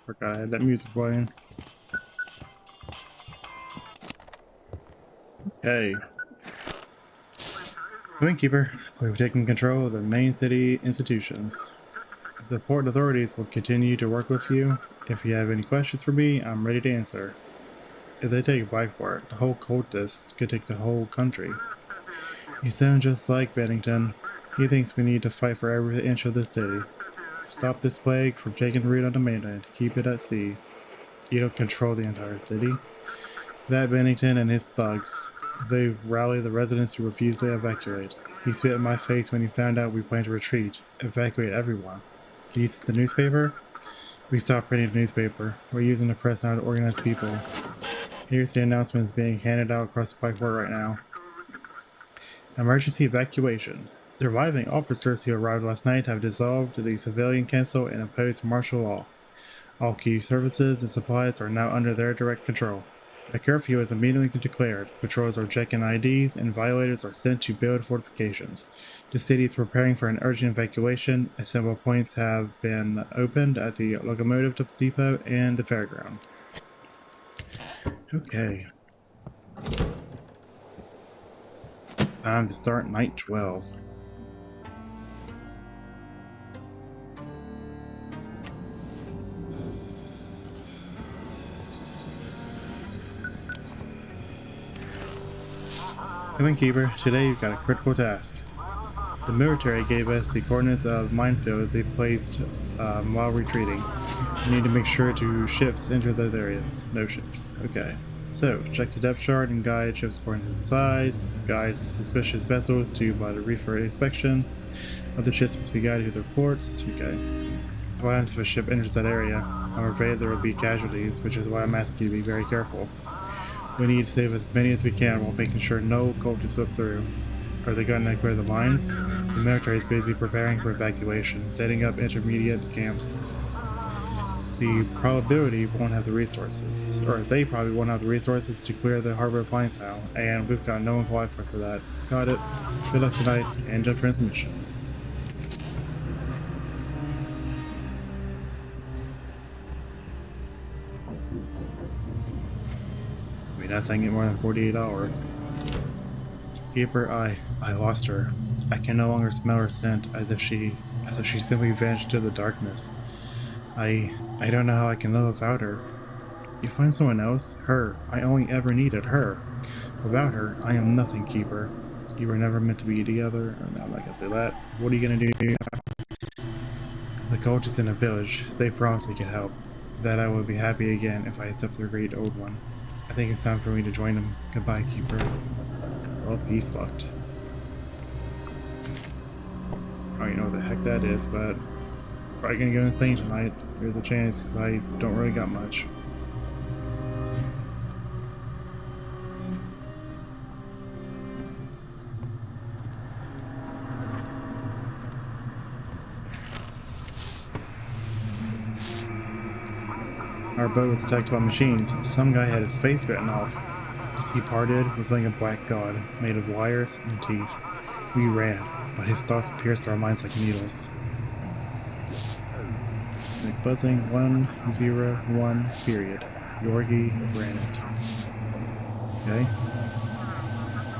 Forgot I had that music playing. Okay. Windkeeper, we've taken control of the main city institutions. The port authorities will continue to work with you. If you have any questions for me, I'm ready to answer. If they take Blackfort, the whole cultists could take the whole country. You sound just like Bennington. He thinks we need to fight for every inch of this city. Stop this plague from taking root on the mainland. Keep it at sea. You don't control the entire city. That Bennington and his thugs. They've rallied the residents to refuse to evacuate. He spit in my face when he found out we plan to retreat. Evacuate everyone. Can you see the newspaper? We stopped printing the newspaper. We're using the press now to organize people. Here's the announcements being handed out across the Blackfort right now. Emergency evacuation. The surviving officers who arrived last night have dissolved the civilian council and imposed martial law. All key services and supplies are now under their direct control. A curfew is immediately declared. Patrols are checking IDs and violators are sent to build fortifications. The city is preparing for an urgent evacuation. Assemble points have been opened at the locomotive depot and the fairground. Okay. Time to start night 12. Windkeeper, today you've got a critical task. The military gave us the coordinates of minefields they placed while retreating. We need to make sure two ships enter those areas. No ships. Okay. So, check the depth chart and guide ships according to the size. Guide suspicious vessels to by the reef for inspection. Other ships must be guided to their ports. Okay. What happens if a ship enters that area? I'm afraid there will be casualties, which is why I'm asking you to be very careful. We need to save as many as we can while making sure no cultists slip through. Are they going to clear the lines? The military is busy preparing for evacuation, setting up intermediate camps. The probability won't have the resources, or they probably won't have the resources to clear the harbor lines now, and we've got no one qualified for that. Got it. Good luck tonight, and jump transmission. I mean, that's ain't more than 48 hours. Keeper, I lost her. I can no longer smell her scent, as if she simply vanished into the darkness. I don't know how I can live without her. You find someone else? Her. I only ever needed her. Without her, I am nothing, Keeper. You were never meant to be together. No, I'm not gonna say that. What are you gonna do? The cult is in a village. They promised they could help. That I would be happy again if I accept their great old one. I think it's time for me to join them. Goodbye, Keeper. Well, he's fucked. I don't know what the heck that is, but probably gonna go insane tonight. Here's the chance, because I don't really got much. Our boat was attacked by machines. Some guy had his face bitten off. He parted, revealing a black god made of wires and teeth. We ran, but his thoughts pierced our minds like needles. Like buzzing 101 period. Yorgi Granite. Okay.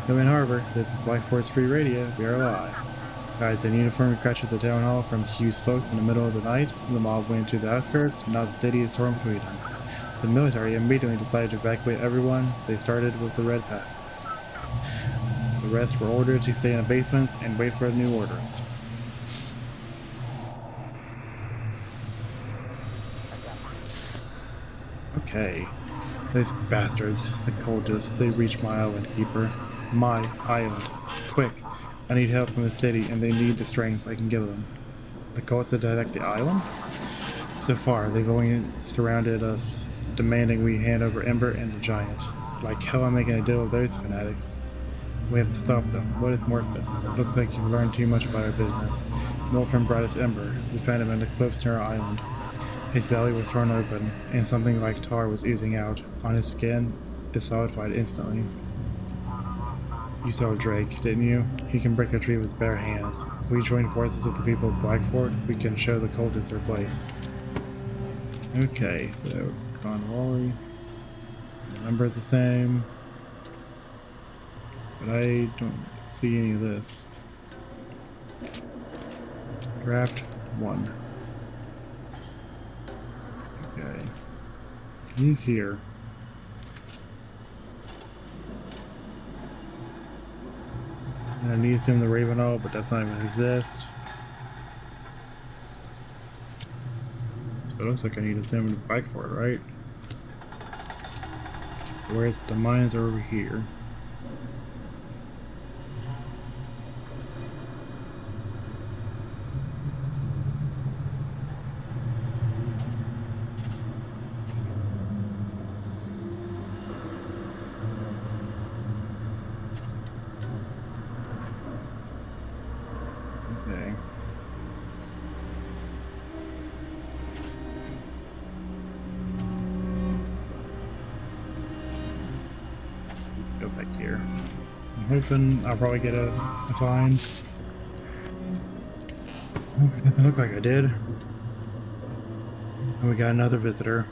Come in harbor. This is Blackfort's Free Radio. We are alive. Guys in uniform crashes the town hall from Hughes folks in the middle of the night. The mob went to the outskirts. Now the city is stormed between them. The military immediately decided to evacuate everyone. They started with the red passes. The rest were ordered to stay in the basements and wait for the new orders. Okay. Those bastards, the cultists, they reached my island, Keeper. My island. Quick. I need help from the city, and they need the strength I can give them. The cultists attacked the island? So far, they've only surrounded us, demanding we hand over Ember and the Giant. Like hell I'm making a deal with those fanatics. We have to stop them. What is Morphin? Looks like you've learned too much about our business. Morphin brought us Ember. We found him in the cliffs near our island. His belly was torn open, and something like tar was oozing out. On his skin, it solidified instantly. You saw Drake, didn't you? He can break a tree with his bare hands. If we join forces with the people of Blackfort, we can show the cultists their place. Okay, so Don Wally. The number is the same. but I don't see any of this. Draft 1. Okay. He's here. And I need to send the Ravenall, but that's not even exist. So it looks like I need to send him back for it, right? Whereas the mines are over here. Okay. Go back here. I'm hoping I'll probably get a fine. Oh, it doesn't look like I did. And we got another visitor.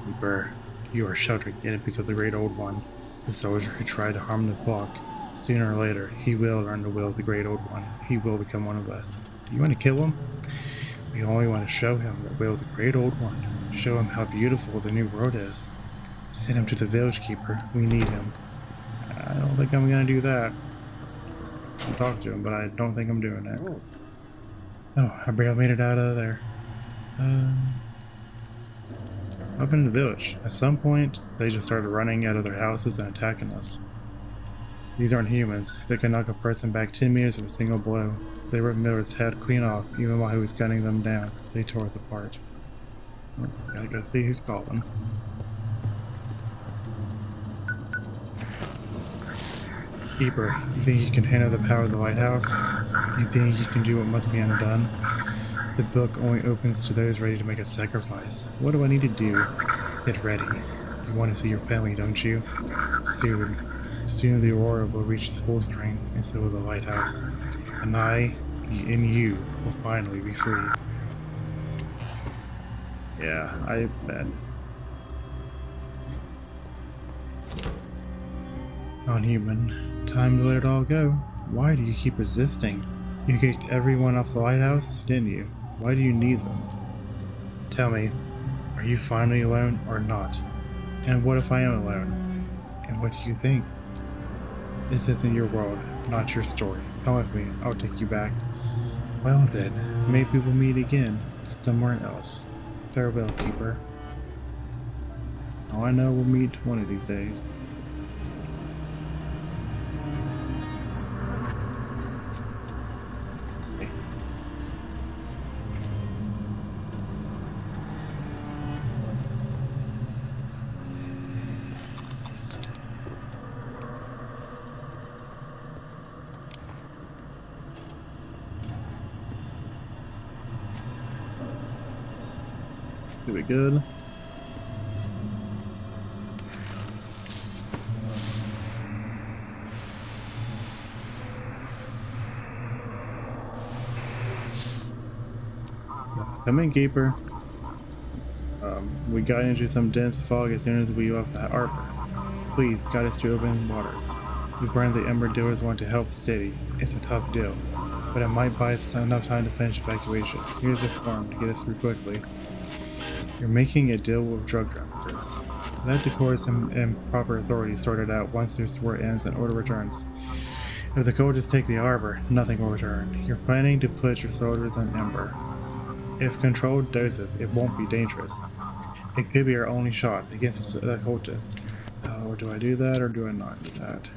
Reaper, you are sheltering enemies of the Great Old One. The soldier who tried to harm the flock. Sooner or later, he will learn the will of the Great Old One. He will become one of us. Do you want to kill him? We only want to show him the will of the Great Old One. Show him how beautiful the new world is. Send him to the Village Keeper. We need him. I don't think I'm gonna do that. I'll talk to him, but I don't think I'm doing it. Oh, I barely made it out of there. Up in the village. At some point, they just started running out of their houses and attacking us. These aren't humans. They can knock a person back 10 meters with a single blow. They ripped Miller's head clean off, even while he was gunning them down. They tore us apart. Oh, gotta go see who's calling. Keeper, you think you can handle the power of the lighthouse? You think you can do what must be undone? The book only opens to those ready to make a sacrifice. What do I need to do? Get ready. You want to see your family, don't you? Soon. Soon the Aurora will reach its full strength, and so will the lighthouse. And I, and you, will finally be free. Yeah, I bet. Non-human. Time to let it all go. Why do you keep resisting? You kicked everyone off the lighthouse, didn't you? Why do you need them? Tell me, are you finally alone or not? And what if I am alone? And what do you think? This isn't your world, not your story. Come with me, I'll take you back. Well then, maybe we'll meet again, somewhere else. Farewell, Keeper. Oh, I know we'll meet one of these days. Should be good. Come in, Keeper. We got into some dense fog as soon as we left the harbor. Please, guide us to open waters. We've learned the Ember Dealers want to help the city. It's a tough deal, but it might buy us enough time to finish evacuation. Here's a form to get us through quickly. You're making a deal with drug traffickers. Let the courts and proper authorities sort it out once this war ends and order returns. If the cultists take the harbor, nothing will return. You're planning to put your soldiers on Ember. If controlled doses, it won't be dangerous. It could be our only shot against the cultists. Oh, do I do that or do I not do that?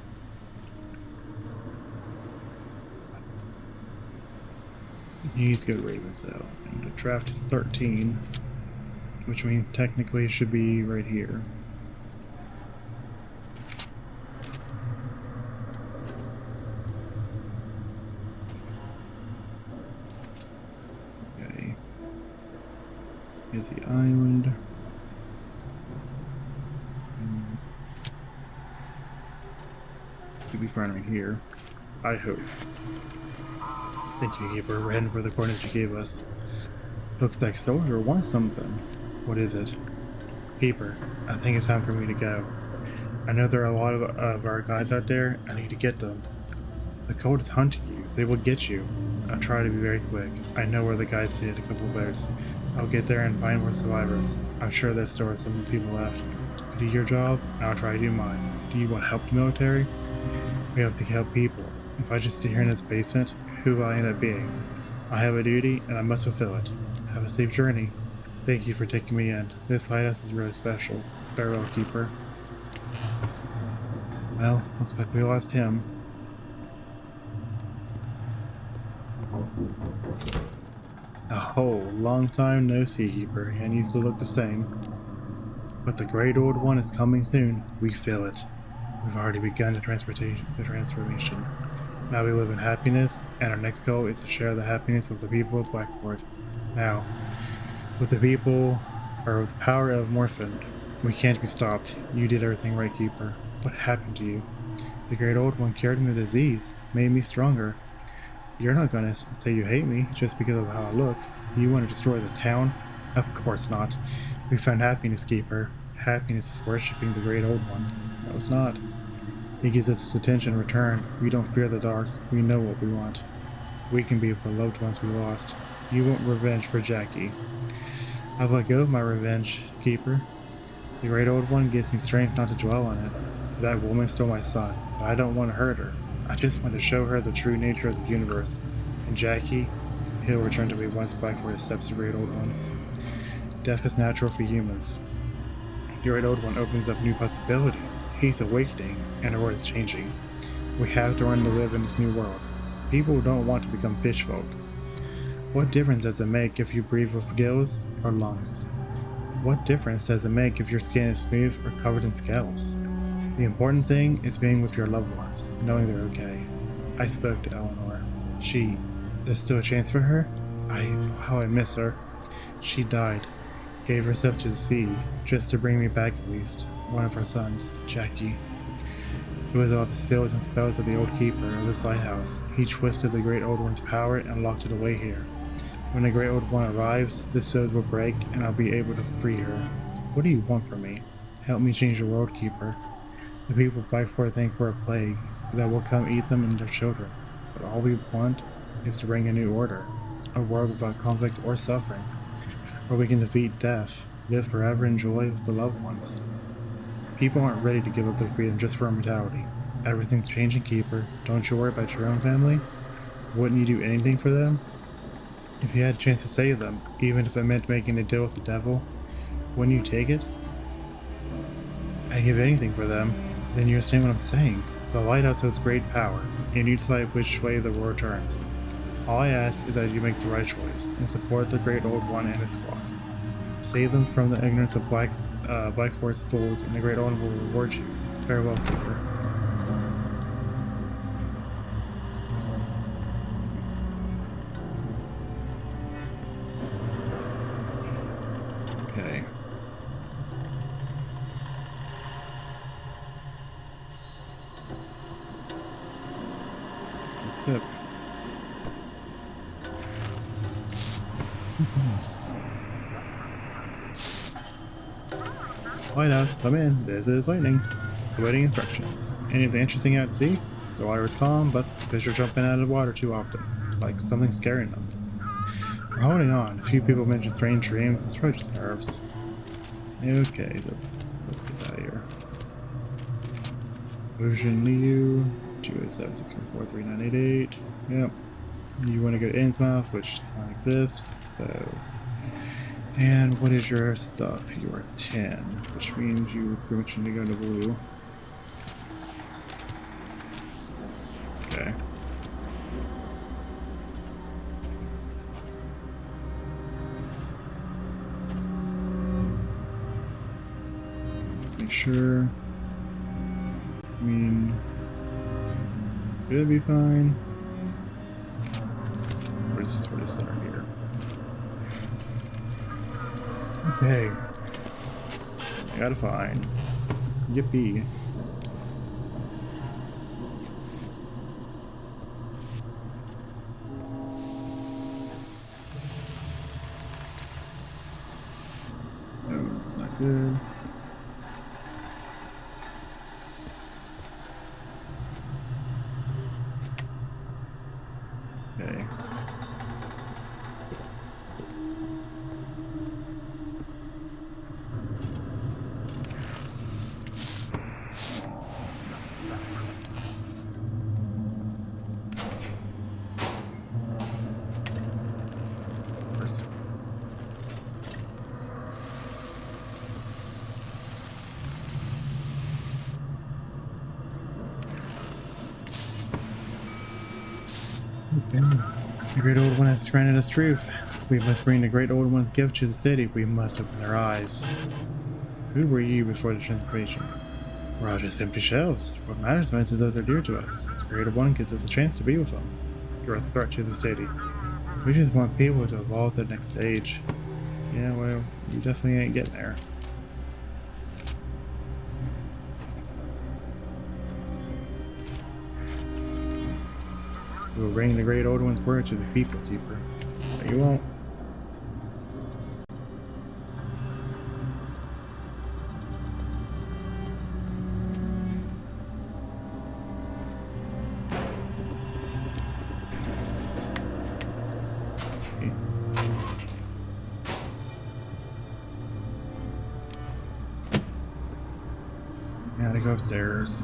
He's good Ravens though. And the draft is 13. Which means technically it should be right here. Okay. Here's the island. Should be fine right here. I hope. Thank you, Keeper. We're heading for the coordinates you gave us. Looks like Soldier wants something. What is it? Keeper, I think it's time for me to go. I know there are a lot of our guys out there. I need to get them. The cult is hunting you. They will get you. I'll try to be very quick. I know where the guys hid a couple of bears. I'll get there and find more survivors. I'm sure there's still some people left. You do your job, and I'll try to do mine. Do you want help, military? We have to help people. If I just stay here in this basement, who will I end up being? I have a duty, and I must fulfill it. Have a safe journey. Thank you for taking me in. This lighthouse is really special. Farewell, Keeper. Well, looks like we lost him. A whole long time no see, Keeper, and you still look the same. But the Great Old One is coming soon. We feel it. We've already begun the transformation. Now we live in happiness, and our next goal is to share the happiness with the people of Blackfort. Now, with the people, or with the power of Morphin, we can't be stopped. You did everything right, Keeper. What happened to you? The Great Old One cured me of disease, made me stronger. You're not gonna say you hate me just because of how I look. You want to destroy the town? Of course not. We found happiness, Keeper. Happiness is worshipping the Great Old One. No, it's not. He gives us his attention in return. We don't fear the dark. We know what we want. We can be with the loved ones we lost. You want revenge for Jackie. I've let go of my revenge, Keeper. The Great Old One gives me strength not to dwell on it. That woman stole my son, but I don't want to hurt her. I just want to show her the true nature of the universe. And Jackie, he'll return to me once Blackfort accepts the Great Old One. Death is natural for humans. The Great Old One opens up new possibilities. He's awakening, and the world is changing. We have to learn to live in this new world. People don't want to become fishfolk. What difference does it make if you breathe with gills or lungs? What difference does it make if your skin is smooth or covered in scallops? The important thing is being with your loved ones, knowing they're okay. I spoke to Eleanor. There's still a chance for her? How I miss her. She died. Gave herself to the sea, just to bring me back at least. One of her sons, Jackie. It was all the seals and spells of the old keeper of this lighthouse. He twisted the Great Old One's power and locked it away here. When the Great Old One arrives, the seals will break and I'll be able to free her. What do you want from me? Help me change the world, Keeper. The people of Blackfort think we're a plague, that will come eat them and their children. But all we want is to bring a new order. A world without conflict or suffering, where we can defeat death, live forever in joy with the loved ones. People aren't ready to give up their freedom just for immortality. Everything's changing, Keeper. Don't you worry about your own family? Wouldn't you do anything for them? If you had a chance to save them, even if it meant making a deal with the devil, wouldn't you take it? I'd give anything for them. Then you understand what I'm saying. The lighthouse holds great power, and you decide which way the world turns. All I ask is that you make the right choice, and support the Great Old One and his flock. Save them from the ignorance of Blackfort's fools, and the Great Old One will reward you. Farewell, Keeper. Okay. Yep. Lighthouse, come in. This is Lightning. Awaiting instructions. Anything interesting out to sea? The water is calm, but fish are jumping out of the water too often, like something's scaring them. We're holding on. A few people mentioned strange dreams. It's probably just nerves. Okay, so let's get out of here. Ocean Liu, 207-614-3988. Yep. You want to go to Innsmouth, which does not exist, so... And what is your stuff? You are 10, which means you pretty much need to go to blue. Okay. Let's make sure. I mean, it'll be fine. Where's the start here? Okay. I gotta find. Yippee. No, that's not good. Okay. The Great Old One has granted us truth. We must bring the Great Old One's gift to the city. We must open their eyes. Who were you before the transformation? We're all just empty shells. What matters most is those are dear to us. This Great Old One gives us a chance to be with them. You're a threat to the city. We just want people to evolve to the next stage. Yeah, well, you definitely ain't getting there. We'll bring the Great Old One's word to the people, Keeper. But you won't. Okay. Gotta go upstairs.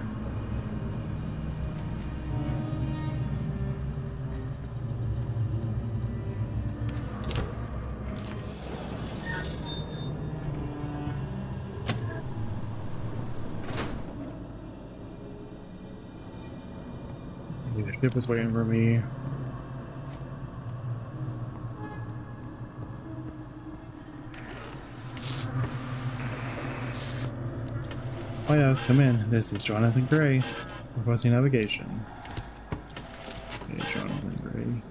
The ship was waiting for me. White House, come in. This is Jonathan Gray, requesting navigation. Okay, Jonathan Gray.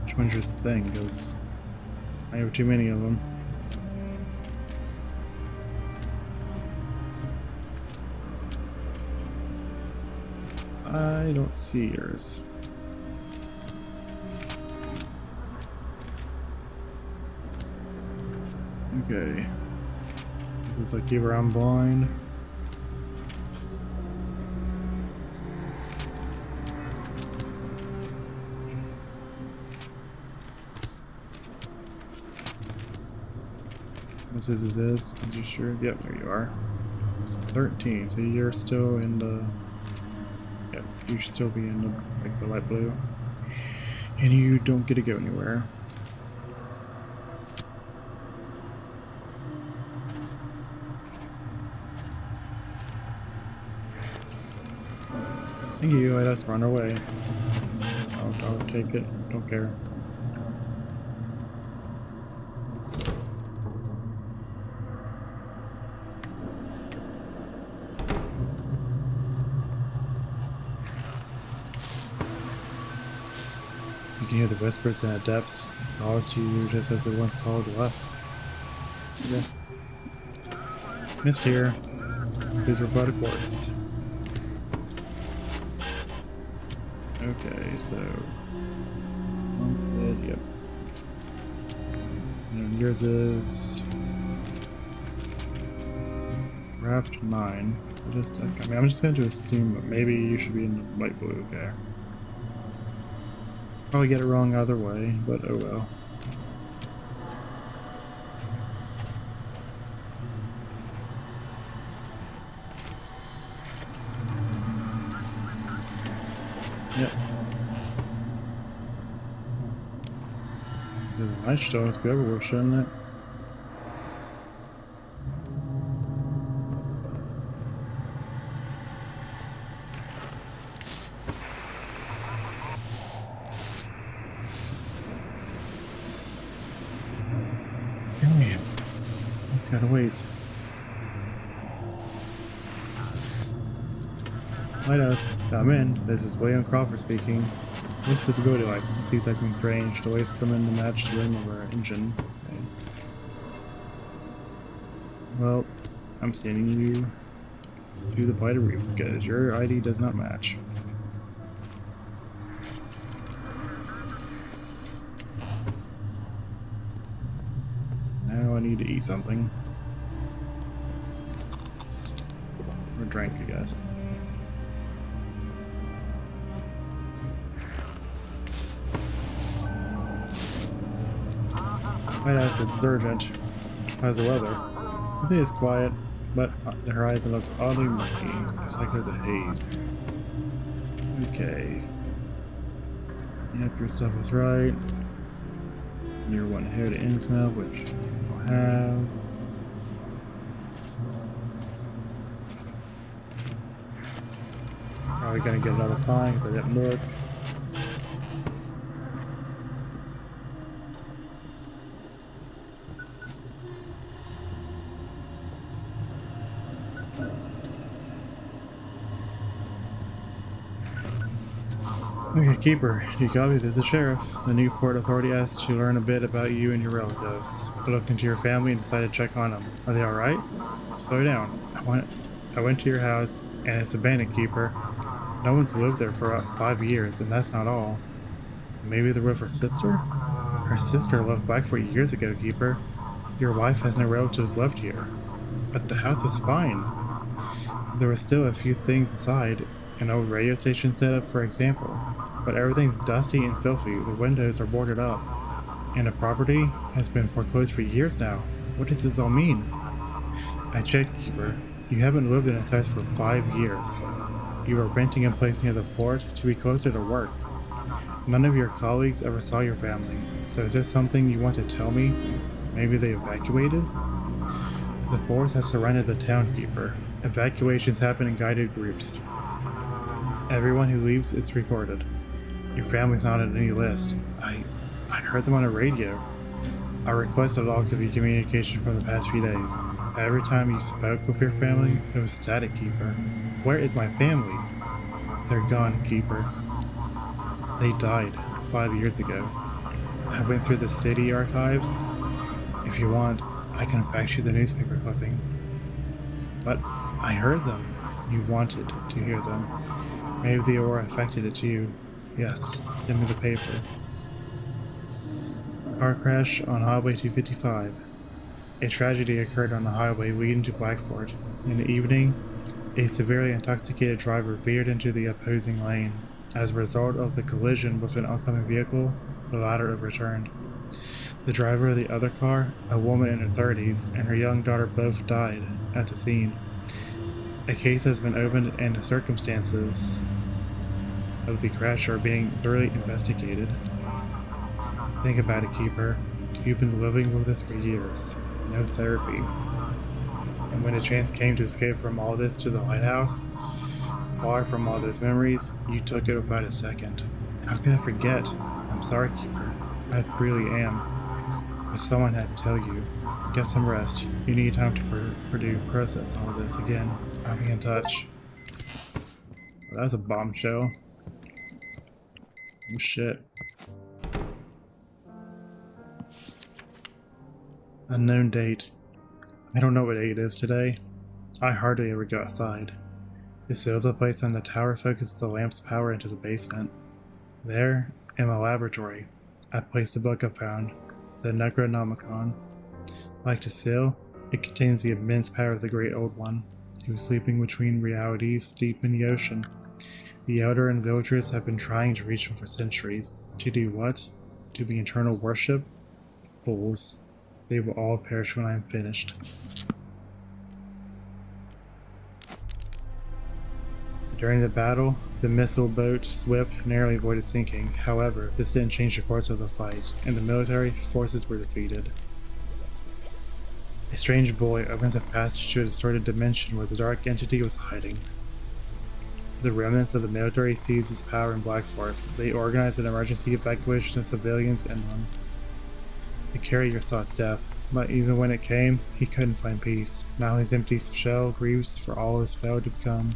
Which one's your thing? Because I have too many of them. I don't see yours. Okay. This is like keep around blind. This is this. Is you sure? Yep, there you are. So 13. So you're still in the. Yep, you should still be in the like the light blue. And you don't get to go anywhere. Thank you, let us run away. I'll take it, don't care. You can hear the whispers in the depths, calls to you just as it once called to us. Yeah. Missed here. Please reply to course. Okay, so yep. And yours is Raft 9. I'm just going to assume that maybe you should be in the light blue. Okay. Probably get it wrong either way, but oh well. Yep. So the night show must be over with, shouldn't it? Damn. Just gotta wait. Lighthouse, come in. This is William Crawford speaking. What's visibility like? See something strange. The waves come in the match to rim of our engine. Okay. Well, I'm sending you to the Blighted Reef because your ID does not match. Now I need to eat something. Or drink, I guess. White House, this is urgent. How's the weather? I say it's quiet, but the horizon looks oddly murky. It's like there's a haze. Okay. Yep, your stuff is right. You're one here to Innsmouth, which I'll have. probably gonna get another fine because I didn't look. Okay, Keeper, you got me. This is the sheriff. The Newport Authority asked to learn a bit about you and your relatives. I looked into your family and decided to check on them. Are they alright? Slow down. I went to your house, and it's abandoned, Keeper. No one's lived there for 5 years, and that's not all. Maybe they're with her sister? Her sister left Blackford years ago, Keeper. Your wife has no relatives left here. But the house was fine. There were still a few things inside, an old radio station setup, for example. But everything's dusty and filthy, the windows are boarded up, and the property has been foreclosed for years now. What does this all mean? I checked, Keeper. You haven't lived in this house for 5 years. You are renting a place near the port to be closer to work. None of your colleagues ever saw your family, so is there something you want to tell me? Maybe they evacuated? The force has surrounded the town, Keeper. Evacuations happen in guided groups. Everyone who leaves is recorded. Your family's not on any list. I heard them on the radio. I requested logs of your communication from the past few days. Every time you spoke with your family, it was static, Keeper. Where is my family? They're gone, Keeper. They died 5 years ago. I went through the city archives. If you want, I can fax you the newspaper clipping. But I heard them. You wanted to hear them. Maybe the aura affected it too. Yes, send me the paper. Car crash on Highway 255. A tragedy occurred on the highway leading to Blackford. In the evening, a severely intoxicated driver veered into the opposing lane. As a result of the collision with an oncoming vehicle, the latter overturned. The driver of the other car, a woman in her 30s, and her young daughter both died at the scene. A case has been opened and the circumstances of the crash are being thoroughly investigated. Think about it, Keeper. You've been living with this for years. No therapy. And when a chance came to escape from all this to the lighthouse, far from all those memories, you took it without a second. How could I forget? I'm sorry, Keeper. I really am. But someone had to tell you. Get some rest. You need time to process all of this again. I'll be in touch. Well, that's a bombshell. Oh shit. Unknown date. I don't know what date it is today. I hardly ever go outside. The cells I placed on the tower focused the lamp's power into the basement. There, in my laboratory, I placed a book I found, the Necronomicon. Like the seal, it contains the immense power of the Great Old One, who is sleeping between realities deep in the ocean. The Elder and villagers have been trying to reach him for centuries. To do what? To be eternal worship? Fools. They will all perish when I am finished. During the battle, the missile boat Swift narrowly avoided sinking. However, this didn't change the course of the fight, and the military forces were defeated. A strange boy opens a passage to a distorted dimension where the dark entity was hiding. The remnants of the military seized its power in Blackford. They organized an emergency evacuation of civilians inland. The carrier sought death, but even when it came, he couldn't find peace. Now his empty shell grieves for all his failed to become.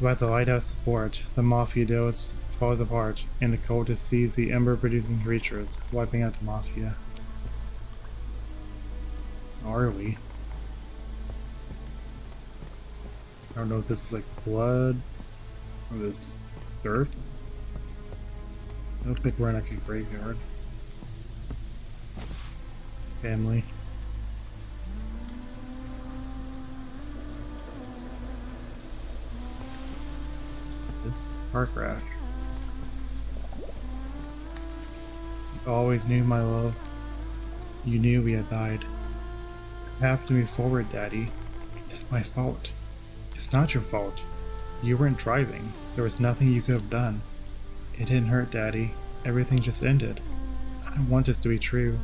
Without the lighthouse support, the Mafia deal falls apart, and the cultists seize the ember-producing creatures, wiping out the Mafia. Are we? I don't know if this is like blood or this dirt. It looks like we're in like a graveyard. Family. This car crash. You always knew, my love. You knew we had died. You have to move forward, Daddy. It's my fault. It's not your fault. You weren't driving. There was nothing you could have done. It didn't hurt, Daddy. Everything just ended. I don't want this to be true.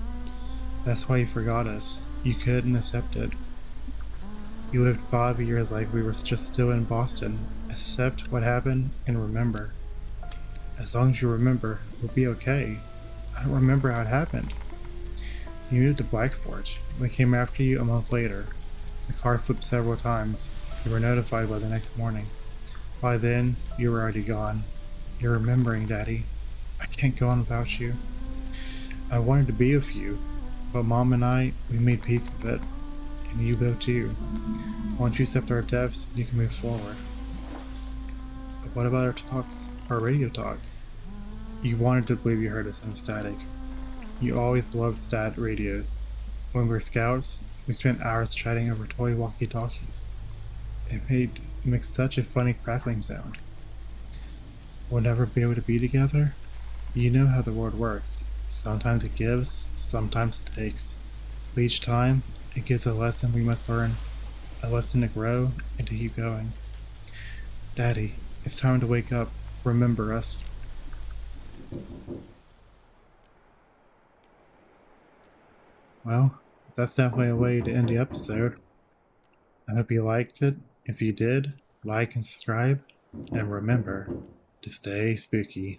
That's why you forgot us. You couldn't accept it. You lived 5 years like we were just still in Boston. Accept what happened and remember. As long as you remember, we'll be okay. I don't remember how it happened. You moved to Blackforge. We came after you a month later. The car flipped several times. You were notified by the next morning. By then, you were already gone. You're remembering, Daddy. I can't go on without you. I wanted to be with you, but Mom and we made peace with it. And you will too. Once you accept our deaths, you can move forward. But what about our talks, our radio talks? You wanted to believe you heard us in static. You always loved stat radios. When we were scouts, we spent hours chatting over toy walkie-talkies. It makes such a funny crackling sound. We'll never be able to be together? You know how the world works. Sometimes it gives, sometimes it takes. But each time, it gives a lesson we must learn. A lesson to grow and to keep going. Daddy, it's time to wake up. Remember us. Well, that's definitely a way to end the episode. I hope you liked it. If you did, like and subscribe. And remember to stay spooky.